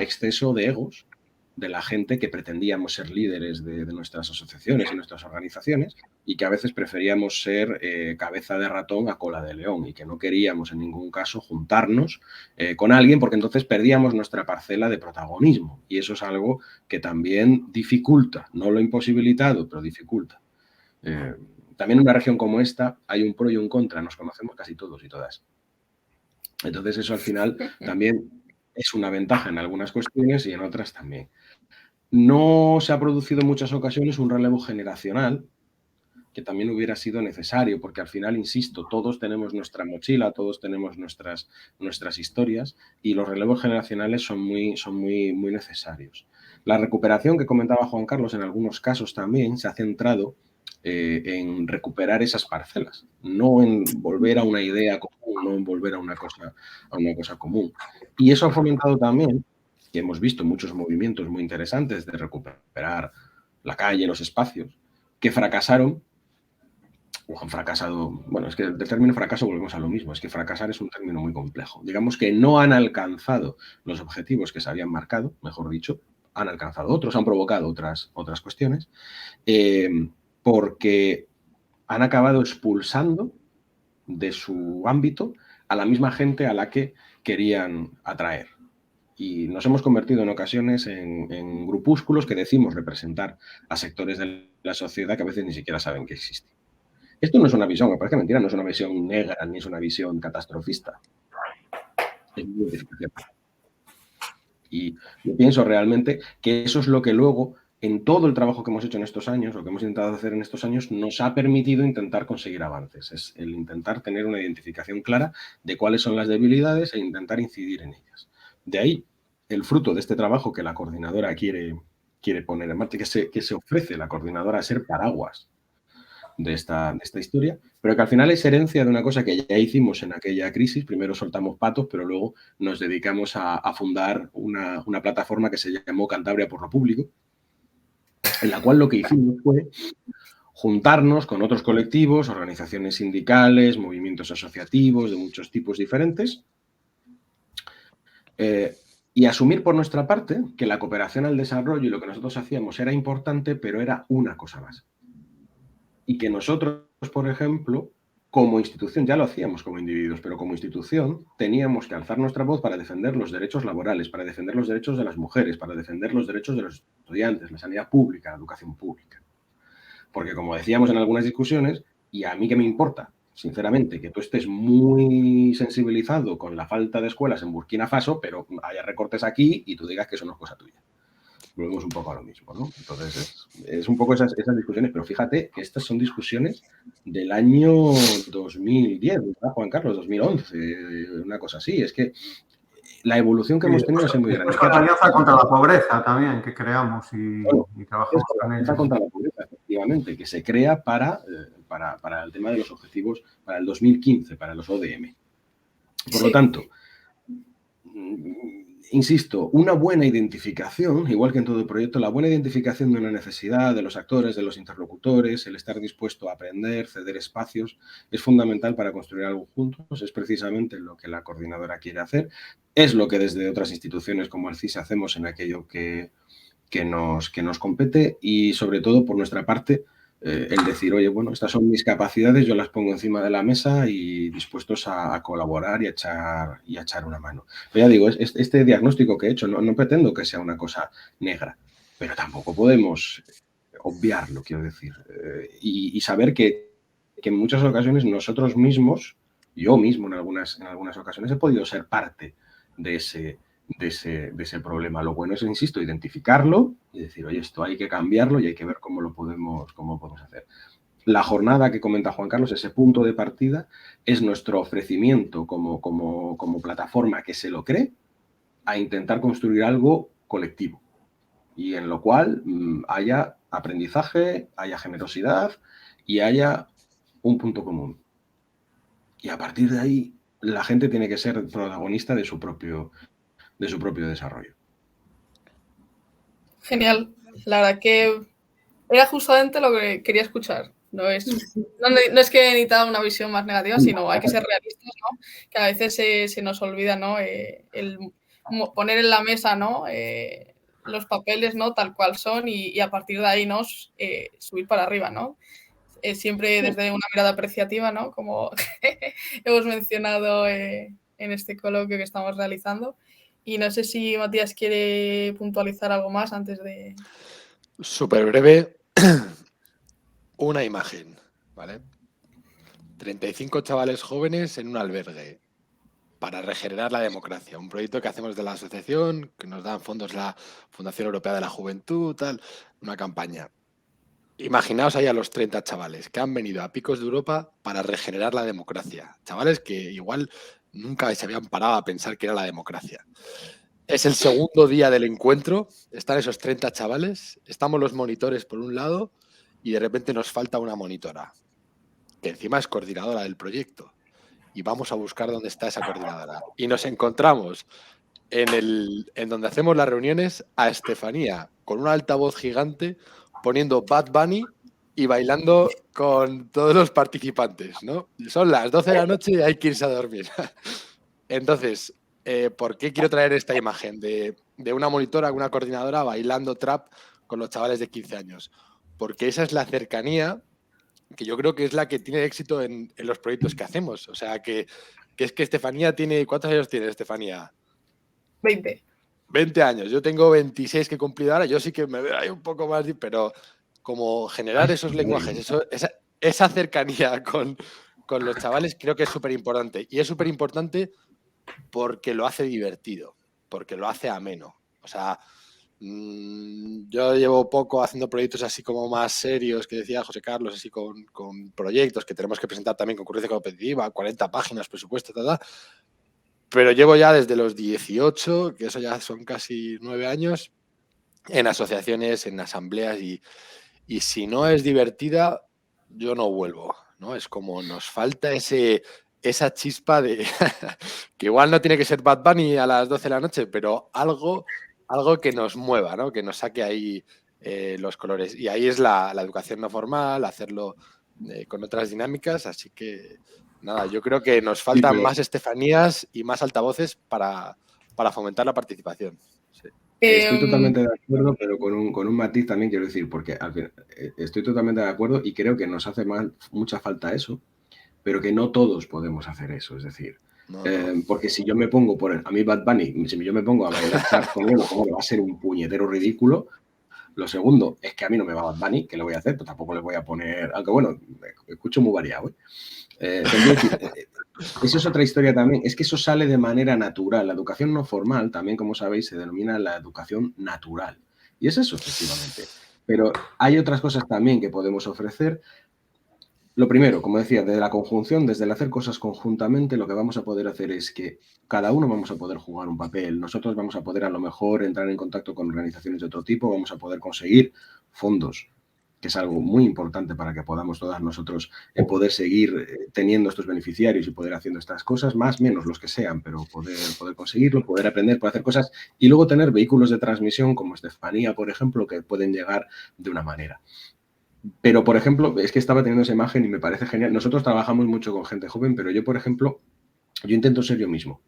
exceso de egos de la gente que pretendíamos ser líderes de nuestras asociaciones y nuestras organizaciones, y que a veces preferíamos ser cabeza de ratón a cola de león, y que no queríamos en ningún caso juntarnos con alguien, porque entonces perdíamos nuestra parcela de protagonismo, y eso es algo que también dificulta, no lo imposibilitado, pero dificulta. También en una región como esta hay un pro y un contra, nos conocemos casi todos y todas. Entonces eso al final también es una ventaja en algunas cuestiones y en otras también. No se ha producido en muchas ocasiones un relevo generacional, que también hubiera sido necesario, porque al final, insisto, todos tenemos nuestra mochila, todos tenemos nuestras historias, y los relevos generacionales son muy necesarios. La recuperación que comentaba Juan Carlos en algunos casos también se ha centrado en recuperar esas parcelas, no en volver a una idea común, no en volver a una cosa común. Y eso ha fomentado también, que hemos visto muchos movimientos muy interesantes de recuperar la calle, los espacios, que fracasaron o han fracasado. Bueno, es que del término fracaso volvemos a lo mismo, es que fracasar es un término muy complejo. Digamos que no han alcanzado los objetivos que se habían marcado, mejor dicho, han alcanzado otros, han provocado otras cuestiones, porque han acabado expulsando de su ámbito a la misma gente a la que querían atraer. Y nos hemos convertido en ocasiones en grupúsculos que decimos representar a sectores de la sociedad que a veces ni siquiera saben que existen. Esto no es una visión, me parece mentira, no es una visión negra ni es una visión catastrofista. Es una identificación. Y yo pienso realmente que eso es lo que luego, en todo el trabajo que hemos hecho en estos años, lo que hemos intentado hacer en estos años, nos ha permitido intentar conseguir avances. Es el intentar tener una identificación clara de cuáles son las debilidades e intentar incidir en ellas. De ahí el fruto de este trabajo que la coordinadora quiere poner en marcha, que se ofrece la coordinadora a ser paraguas de esta historia, pero que al final es herencia de una cosa que ya hicimos en aquella crisis. Primero soltamos patos, pero luego nos dedicamos a fundar una plataforma que se llamó Cantabria por lo Público, en la cual lo que hicimos fue juntarnos con otros colectivos, organizaciones sindicales, movimientos asociativos de muchos tipos diferentes, y asumir por nuestra parte que la cooperación al desarrollo y lo que nosotros hacíamos era importante, pero era una cosa más. Y que nosotros, por ejemplo, como institución, ya lo hacíamos como individuos, pero como institución teníamos que alzar nuestra voz para defender los derechos laborales, para defender los derechos de las mujeres, para defender los derechos de los estudiantes, la sanidad pública, la educación pública. Porque, como decíamos en algunas discusiones, y a mí que me importa, sinceramente, que tú estés muy sensibilizado con la falta de escuelas en Burkina Faso, pero haya recortes aquí y tú digas que eso no es cosa tuya. Volvemos un poco a lo mismo, ¿no? Entonces, es un poco esas discusiones, pero fíjate que estas son discusiones del año 2010, ¿verdad, Juan Carlos? 2011, una cosa así. Es que la evolución que hemos tenido es muy grande. Con la Alianza contra la Pobreza también, que creamos y trabajamos con ellos. La Alianza contra la Pobreza, efectivamente, que se crea para el tema de los objetivos para el 2015, para los ODM. Por lo tanto, insisto, una buena identificación, igual que en todo el proyecto, la buena identificación de una necesidad de los actores, de los interlocutores, el estar dispuesto a aprender, ceder espacios, es fundamental para construir algo juntos. Es precisamente lo que la coordinadora quiere hacer. Es lo que desde otras instituciones como el CIS hacemos en aquello que nos compete, y sobre todo por nuestra parte el decir, oye, bueno, estas son mis capacidades, yo las pongo encima de la mesa y dispuestos a colaborar y a echar una mano. Pero ya digo, este diagnóstico que he hecho no pretendo que sea una cosa negra, pero tampoco podemos obviarlo, quiero decir, y saber que en muchas ocasiones nosotros mismos, yo mismo en algunas ocasiones he podido ser parte de ese problema. Lo bueno es, insisto, identificarlo y decir, oye, esto hay que cambiarlo y hay que ver cómo lo podemos hacer. La jornada que comenta Juan Carlos, ese punto de partida, es nuestro ofrecimiento como plataforma que se lo cree a intentar construir algo colectivo y en lo cual haya aprendizaje, haya generosidad y haya un punto común. Y a partir de ahí, la gente tiene que ser protagonista de su propio desarrollo. Genial. La verdad que era justamente lo que quería escuchar. No es que necesitaba una visión más negativa, sino hay que ser realistas, ¿no? Que a veces se nos olvida, ¿no? El poner en la mesa, ¿no? Los papeles, ¿no? Tal cual son y a partir de ahí, ¿no? Subir para arriba, ¿no? Siempre desde una mirada apreciativa, ¿no? Como hemos mencionado en este coloquio que estamos realizando. Y no sé si Matías quiere puntualizar algo más antes de... Súper breve, una imagen, ¿vale? 35 chavales jóvenes en un albergue para regenerar la democracia, un proyecto que hacemos de la asociación, que nos dan fondos la Fundación Europea de la Juventud, tal, una campaña. Imaginaos ahí a los 30 chavales que han venido a Picos de Europa para regenerar la democracia. Chavales que igual nunca se habían parado a pensar que era la democracia. Es el segundo día del encuentro, están esos 30 chavales, estamos los monitores por un lado y de repente nos falta una monitora, que encima es coordinadora del proyecto. Y vamos a buscar dónde está esa coordinadora. Y nos encontramos en donde hacemos las reuniones a Estefanía con un altavoz gigante poniendo Bad Bunny y bailando con todos los participantes, ¿no? Son las 12 de la noche y hay que irse a dormir. Entonces, ¿por qué quiero traer esta imagen de una monitora, una coordinadora bailando trap con los chavales de 15 años? Porque esa es la cercanía que yo creo que es la que tiene éxito en los proyectos que hacemos. O sea, que es que Estefanía tiene... ¿Cuántos años tiene Estefanía? 20. 20 años. Yo tengo 26 que he cumplido ahora. Yo sí que me veo ahí un poco más... Pero como generar esos lenguajes, esa cercanía con los chavales creo que es súper importante. Y es súper importante porque lo hace divertido, porque lo hace ameno. O sea... Yo llevo poco haciendo proyectos así como más serios, que decía José Carlos, así con proyectos que tenemos que presentar también concurrencia competitiva, 40 páginas, presupuesto, tal. Pero llevo ya desde los 18, que eso ya son casi 9 años, en asociaciones, en asambleas y si no es divertida, yo no vuelvo, ¿no? Es como nos falta esa chispa de que igual no tiene que ser Bad Bunny a las 12 de la noche, pero algo que nos mueva, ¿no? Que nos saque ahí los colores. Y ahí es la educación no formal, hacerlo con otras dinámicas. Así que, nada, yo creo que nos faltan más Estefanías y más altavoces para fomentar la participación. Sí. Estoy totalmente de acuerdo, pero con un matiz también quiero decir, porque al final, estoy totalmente de acuerdo y creo que nos hace mucha falta eso, pero que no todos podemos hacer eso. Es decir, no. Porque si yo me pongo a mí Bad Bunny, si yo me pongo a bailar con él, va a ser un puñetero ridículo. Lo segundo es que a mí no me va Bad Bunny, ¿qué le voy a hacer? Pues tampoco le voy a poner, aunque bueno, escucho muy variado. Eso es otra historia también, es que eso sale de manera natural. La educación no formal, también como sabéis, se denomina la educación natural. Y es eso, efectivamente. Pero hay otras cosas también que podemos ofrecer. Lo primero, como decía, desde la conjunción, desde el hacer cosas conjuntamente, lo que vamos a poder hacer es que cada uno vamos a poder jugar un papel. Nosotros vamos a poder a lo mejor entrar en contacto con organizaciones de otro tipo, vamos a poder conseguir fondos, que es algo muy importante para que podamos todas nosotros poder seguir teniendo estos beneficiarios y poder haciendo estas cosas, más o menos los que sean, pero poder conseguirlo, poder aprender, poder hacer cosas y luego tener vehículos de transmisión como Estefanía, por ejemplo, que pueden llegar de una manera. Pero, por ejemplo, es que estaba teniendo esa imagen y me parece genial. Nosotros trabajamos mucho con gente joven, pero yo, por ejemplo, yo intento ser yo mismo.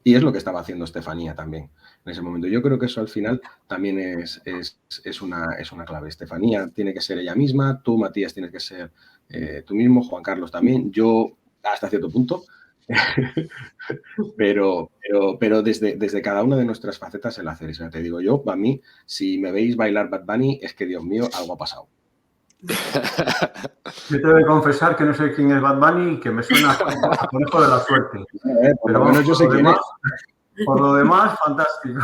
Y es lo que estaba haciendo Estefanía también en ese momento. Yo creo que eso al final también es una clave. Estefanía tiene que ser ella misma, tú, Matías, tienes que ser tú mismo, Juan Carlos también, yo hasta cierto punto, pero desde cada una de nuestras facetas el hacer eso. Te digo yo, para mí, si me veis bailar Bad Bunny, es que, Dios mío, algo ha pasado. Yo tengo que confesar que no sé quién es Bad Bunny y que me suena a conejo de la suerte. Por lo menos yo sé quién es. Por lo demás, fantástico.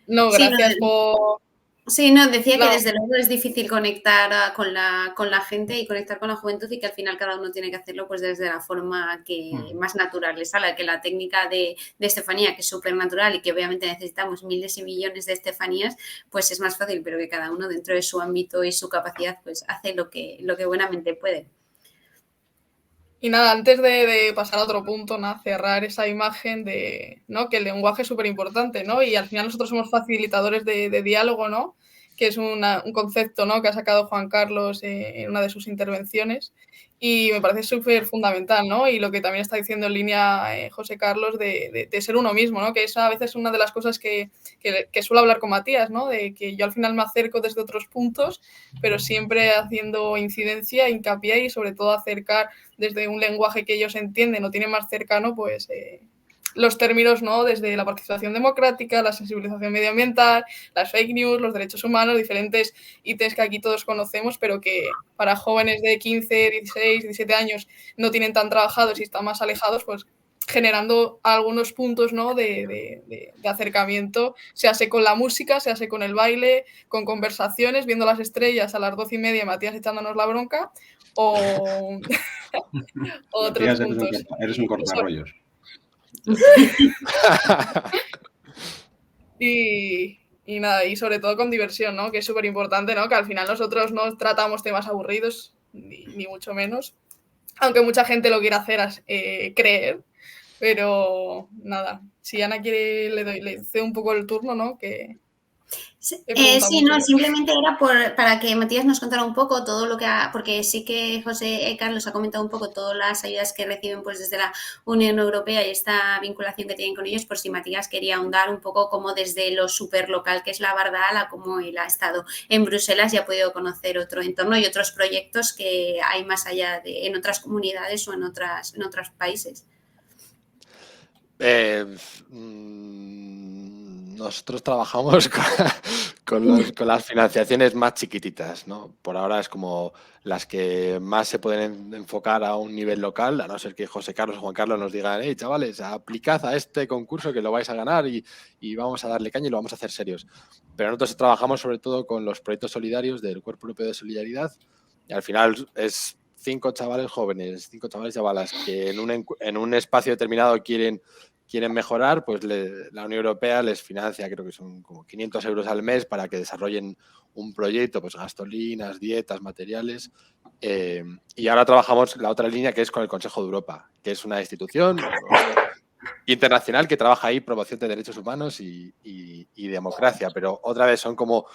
No, gracias por... Sí, no, decía Claro. que desde luego es difícil conectar con la gente y conectar con la juventud y que al final cada uno tiene que hacerlo pues desde la forma que más natural le sale, que la técnica de Estefanía, que es súper natural y que obviamente necesitamos miles y millones de Estefanías, pues es más fácil, pero que cada uno dentro de su ámbito y su capacidad pues hace lo que buenamente puede. Y nada, antes de pasar a otro punto, ¿no? Cerrar esa imagen de, ¿no? Que el lenguaje es súper importante, ¿no? Y al final nosotros somos facilitadores de diálogo, ¿no? Que es un concepto, ¿no? Que ha sacado Juan Carlos en una de sus intervenciones y me parece súper fundamental, ¿no? Y lo que también está diciendo en línea José Carlos de ser uno mismo, ¿no? Que eso a veces es una de las cosas que suelo hablar con Matías, ¿no? De que yo al final me acerco desde otros puntos, pero siempre haciendo incidencia, hincapié y sobre todo acercar desde un lenguaje que ellos entienden o tienen más cercano, pues los términos, ¿no? Desde la participación democrática, la sensibilización medioambiental, las fake news, los derechos humanos, diferentes ítems que aquí todos conocemos, pero que para jóvenes de 15, 16, 17 años no tienen tan trabajados y están más alejados, pues generando algunos puntos, ¿no? de acercamiento, sease con la música, sease con el baile, con conversaciones, viendo las estrellas a las 12:30, Matías echándonos la bronca, o otros Matías, puntos. Eres un cortarrollos. Y nada, y sobre todo con diversión, ¿no? Que es súper importante, ¿no? Que al final nosotros no tratamos temas aburridos, ni mucho menos. Aunque mucha gente lo quiera hacer creer. Pero nada, si Ana quiere, le cedo un poco el turno, ¿no? Que sí, no, simplemente era para que Matías nos contara un poco todo lo que porque sí que José Carlos ha comentado un poco todas las ayudas que reciben pues desde la Unión Europea y esta vinculación que tienen con ellos, por si Matías quería ahondar un poco como desde lo súper local que es la Bardal a cómo él ha estado en Bruselas y ha podido conocer otro entorno y otros proyectos que hay más allá en otras comunidades o en otros países. Nosotros trabajamos con las financiaciones más chiquititas, ¿no? Por ahora es como las que más se pueden enfocar a un nivel local, a no ser que José Carlos o Juan Carlos nos digan, hey, chavales, aplicad a este concurso que lo vais a ganar y vamos a darle caña y lo vamos a hacer serios. Pero nosotros trabajamos sobre todo con los proyectos solidarios del Cuerpo Europeo de Solidaridad y al final es 5 chavales jóvenes, 5 chavales y chavalas que en un espacio determinado quieren mejorar, pues la Unión Europea les financia, creo que son como 500 euros al mes para que desarrollen un proyecto, pues gasolinas, dietas, materiales. Y ahora trabajamos la otra línea que es con el Consejo de Europa, que es una institución internacional que trabaja ahí promoción de derechos humanos y democracia, pero otra vez son como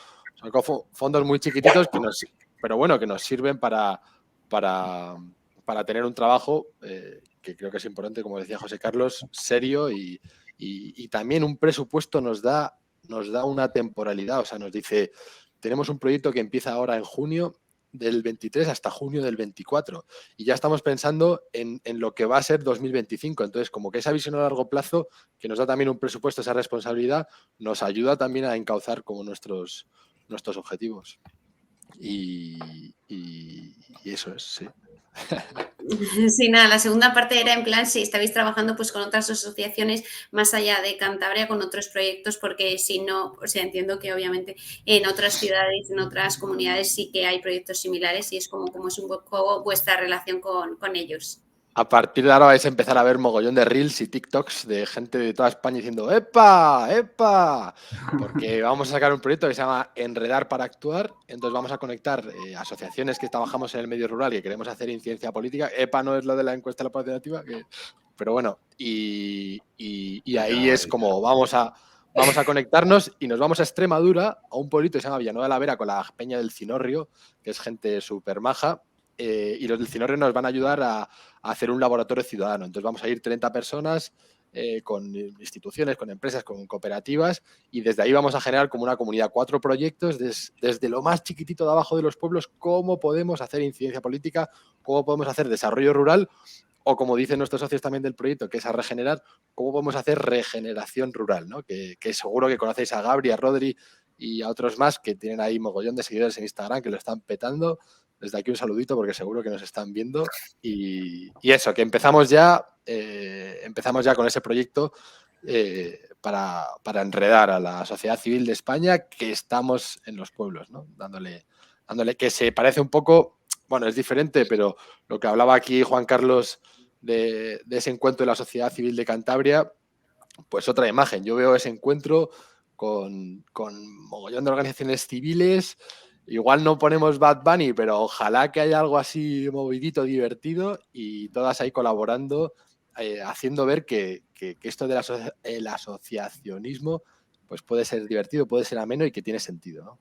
fondos muy chiquititos que nos sirven para tener un trabajo que creo que es importante, como decía José Carlos, serio y también un presupuesto nos da una temporalidad, o sea, nos dice, tenemos un proyecto que empieza ahora en junio del 23 hasta junio del 24 y ya estamos pensando en lo que va a ser 2025, entonces como que esa visión a largo plazo que nos da también un presupuesto, esa responsabilidad, nos ayuda también a encauzar como nuestros objetivos y eso es, sí. Sí, nada, la segunda parte era en plan si estabais trabajando pues con otras asociaciones más allá de Cantabria, con otros proyectos, porque si no, o sea, entiendo que obviamente en otras ciudades, en otras comunidades sí que hay proyectos similares y es como es un poco vuestra relación con ellos. A partir de ahora vais a empezar a ver mogollón de reels y TikToks de gente de toda España diciendo ¡epa! ¡epa! Porque vamos a sacar un proyecto que se llama Enredar para Actuar. Entonces vamos a conectar asociaciones que trabajamos en el medio rural y que queremos hacer incidencia política. ¡Epa! No es lo de la encuesta de la población activa, pero bueno, y ahí es como vamos a conectarnos y nos vamos a Extremadura, a un pueblito que se llama Villanueva de la Vera con la Peña del Cinorrio, que es gente súper maja. y los del CINORRE nos van a ayudar a hacer un laboratorio ciudadano. Entonces vamos a ir 30 personas con instituciones, con empresas, con cooperativas, y desde ahí vamos a generar como una comunidad, 4 proyectos desde lo más chiquitito de abajo de los pueblos, cómo podemos hacer incidencia política, cómo podemos hacer desarrollo rural, o como dicen nuestros socios también del proyecto, que es a regenerar, cómo podemos hacer regeneración rural, ¿no? Que seguro que conocéis a Gabri, a Rodri y a otros más que tienen ahí mogollón de seguidores en Instagram que lo están petando. Desde aquí un saludito porque seguro que nos están viendo. Y eso, que empezamos ya con ese proyecto para enredar a la sociedad civil de España, que estamos en los pueblos, ¿no? Dándole que se parece un poco, bueno, es diferente, pero lo que hablaba aquí Juan Carlos de ese encuentro de la sociedad civil de Cantabria, pues otra imagen. Yo veo ese encuentro con mogollón de organizaciones civiles. Igual no ponemos Bad Bunny, pero ojalá que haya algo así movidito, divertido, y todas ahí colaborando, haciendo ver que esto del asociacionismo pues puede ser divertido, puede ser ameno y que tiene sentido, ¿no?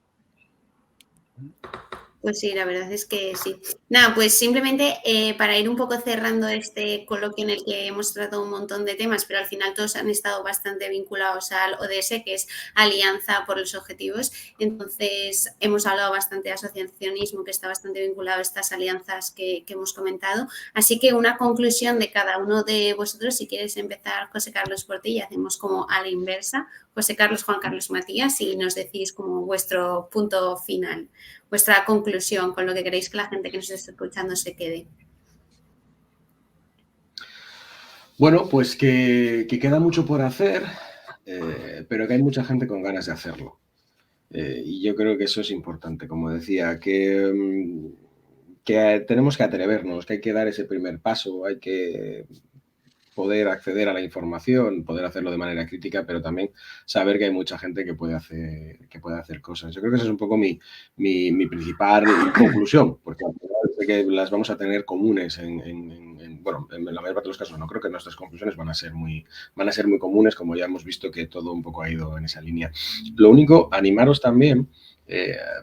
Pues sí, la verdad es que sí. Nada, pues simplemente para ir un poco cerrando este coloquio en el que hemos tratado un montón de temas, pero al final todos han estado bastante vinculados al ODS, que es Alianza por los Objetivos. Entonces, hemos hablado bastante de asociacionismo, que está bastante vinculado a estas alianzas que hemos comentado. Así que una conclusión de cada uno de vosotros, si quieres empezar, José Carlos, por ti, y hacemos como a la inversa. José Carlos, Juan Carlos, Matías, y nos decís como vuestro punto final, vuestra conclusión, con lo que queréis que la gente que nos esté escuchando se quede. Bueno, pues que queda mucho por hacer, pero que hay mucha gente con ganas de hacerlo. Y yo creo que eso es importante, como decía, que tenemos que atrevernos, que hay que dar ese primer paso, hay que poder acceder a la información, poder hacerlo de manera crítica, pero también saber que hay mucha gente que puede hacer cosas. Yo creo que esa es un poco mi principal conclusión, porque al final sé que las vamos a tener comunes en la mayor parte de los casos. No creo que nuestras conclusiones van a ser muy comunes, como ya hemos visto que todo un poco ha ido en esa línea. Lo único, animaros también,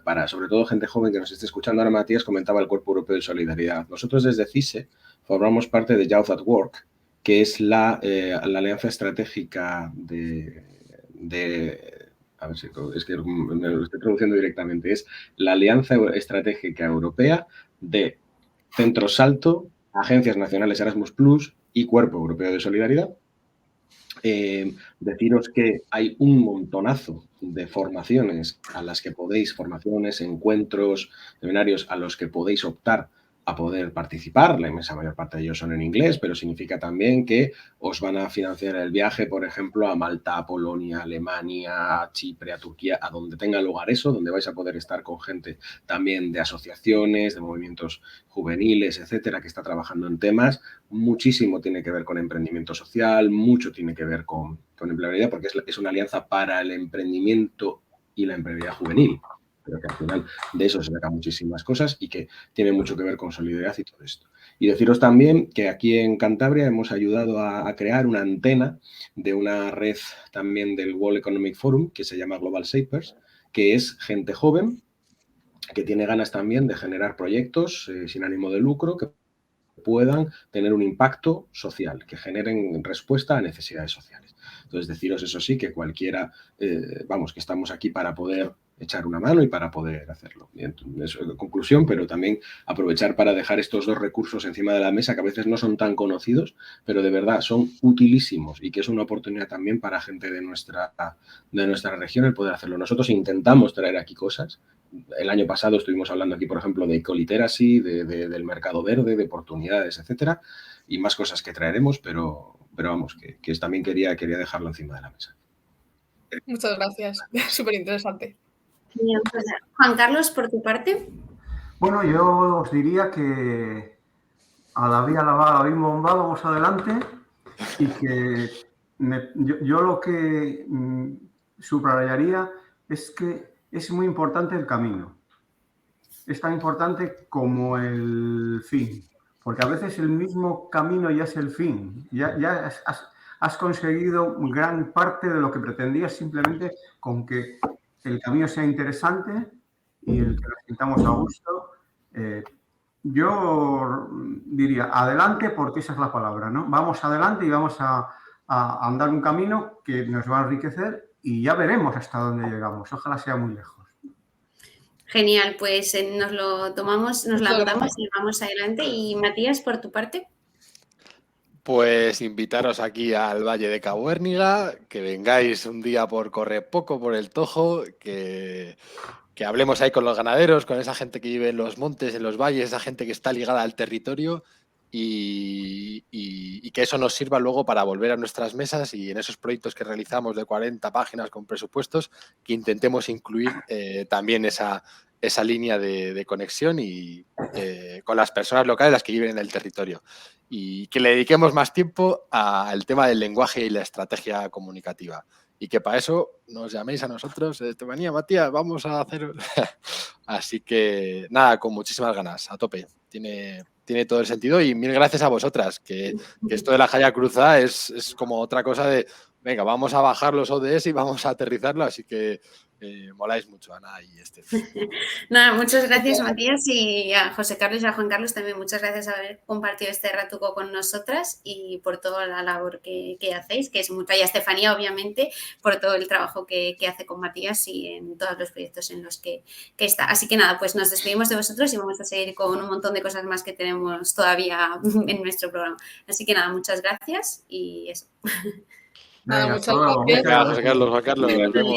para sobre todo gente joven que nos esté escuchando. Ahora Matías comentaba el Cuerpo Europeo de Solidaridad. Nosotros desde CISE formamos parte de Youth at Work, que es la alianza estratégica a ver si es que me lo estoy traduciendo directamente, es la Alianza Estratégica Europea de Centro Salto, Agencias Nacionales Erasmus Plus y Cuerpo Europeo de Solidaridad. Deciros que hay un montonazo de formaciones a las que podéis, formaciones, encuentros, seminarios a los que podéis optar a poder participar. La inmensa mayor parte de ellos son en inglés, pero significa también que os van a financiar el viaje, por ejemplo, a Malta, a Polonia, a Alemania, a Chipre, a Turquía, a donde tenga lugar eso, donde vais a poder estar con gente también de asociaciones, de movimientos juveniles, etcétera, que está trabajando en temas. Muchísimo tiene que ver con emprendimiento social, mucho tiene que ver con empleabilidad, porque es una alianza para el emprendimiento y la empleabilidad juvenil, pero que al final de eso se sacan muchísimas cosas y que tiene mucho que ver con solidaridad y todo esto. Y deciros también que aquí en Cantabria hemos ayudado a crear una antena de una red también del World Economic Forum que se llama Global Shapers, que es gente joven que tiene ganas también de generar proyectos sin ánimo de lucro que puedan tener un impacto social, que generen respuesta a necesidades sociales. Entonces, deciros eso sí, que cualquiera, que estamos aquí para poder echar una mano y para poder hacerlo. Bien, eso es la conclusión, pero también aprovechar para dejar estos dos recursos encima de la mesa que a veces no son tan conocidos, pero de verdad son utilísimos y que es una oportunidad también para gente de nuestra región el poder hacerlo. Nosotros intentamos traer aquí cosas. El año pasado estuvimos hablando aquí, por ejemplo, de ecoliteracy, del mercado verde, de oportunidades, etcétera, y más cosas que traeremos, pero vamos, que también quería dejarlo encima de la mesa. Muchas gracias, súper interesante. Bien, pues, Juan Carlos, por tu parte. Bueno, yo os diría que a la vía lavada, a la bomba, vamos adelante, y que yo lo que subrayaría es que es muy importante el camino. Es tan importante como el fin, porque a veces el mismo camino ya es el fin. Ya has conseguido gran parte de lo que pretendías simplemente con que el camino sea interesante y el que nos sintamos a gusto. Yo diría adelante, porque esa es la palabra, ¿no? Vamos adelante y vamos a andar un camino que nos va a enriquecer y ya veremos hasta dónde llegamos. Ojalá sea muy lejos. Genial, pues nos lo tomamos, nos la anotamos y vamos adelante. Y Matías, por tu parte. Pues invitaros aquí al Valle de Cabuérniga, que vengáis un día por Correpoco, por el Tojo, que hablemos ahí con los ganaderos, con esa gente que vive en los montes, en los valles, esa gente que está ligada al territorio y que eso nos sirva luego para volver a nuestras mesas y en esos proyectos que realizamos de 40 páginas con presupuestos, que intentemos incluir también esa línea de conexión y con las personas locales, las que viven en el territorio. Y que le dediquemos más tiempo al tema del lenguaje y la estrategia comunicativa. Y que para eso nos llaméis a nosotros, Estefanía, Matías, vamos a hacer... Así que nada, con muchísimas ganas, a tope. Tiene todo el sentido y mil gracias a vosotras, que esto de la Jaya Cruzada es como otra cosa de, venga, vamos a bajar los ODS y vamos a aterrizarlo, así que moláis mucho, Ana y Estef. Nada, muchas gracias, Matías, y a José Carlos y a Juan Carlos también muchas gracias por haber compartido este ratuco con nosotras y por toda la labor que hacéis, que es mucha, y a Estefanía, obviamente, por todo el trabajo que hace con Matías y en todos los proyectos en los que está. Así que nada, pues nos despedimos de vosotros y vamos a seguir con un montón de cosas más que tenemos todavía en nuestro programa. Así que nada, muchas gracias y eso. Nada, Venga, muchas hasta luego. gracias. José Carlos, Juan Carlos, nos vemos.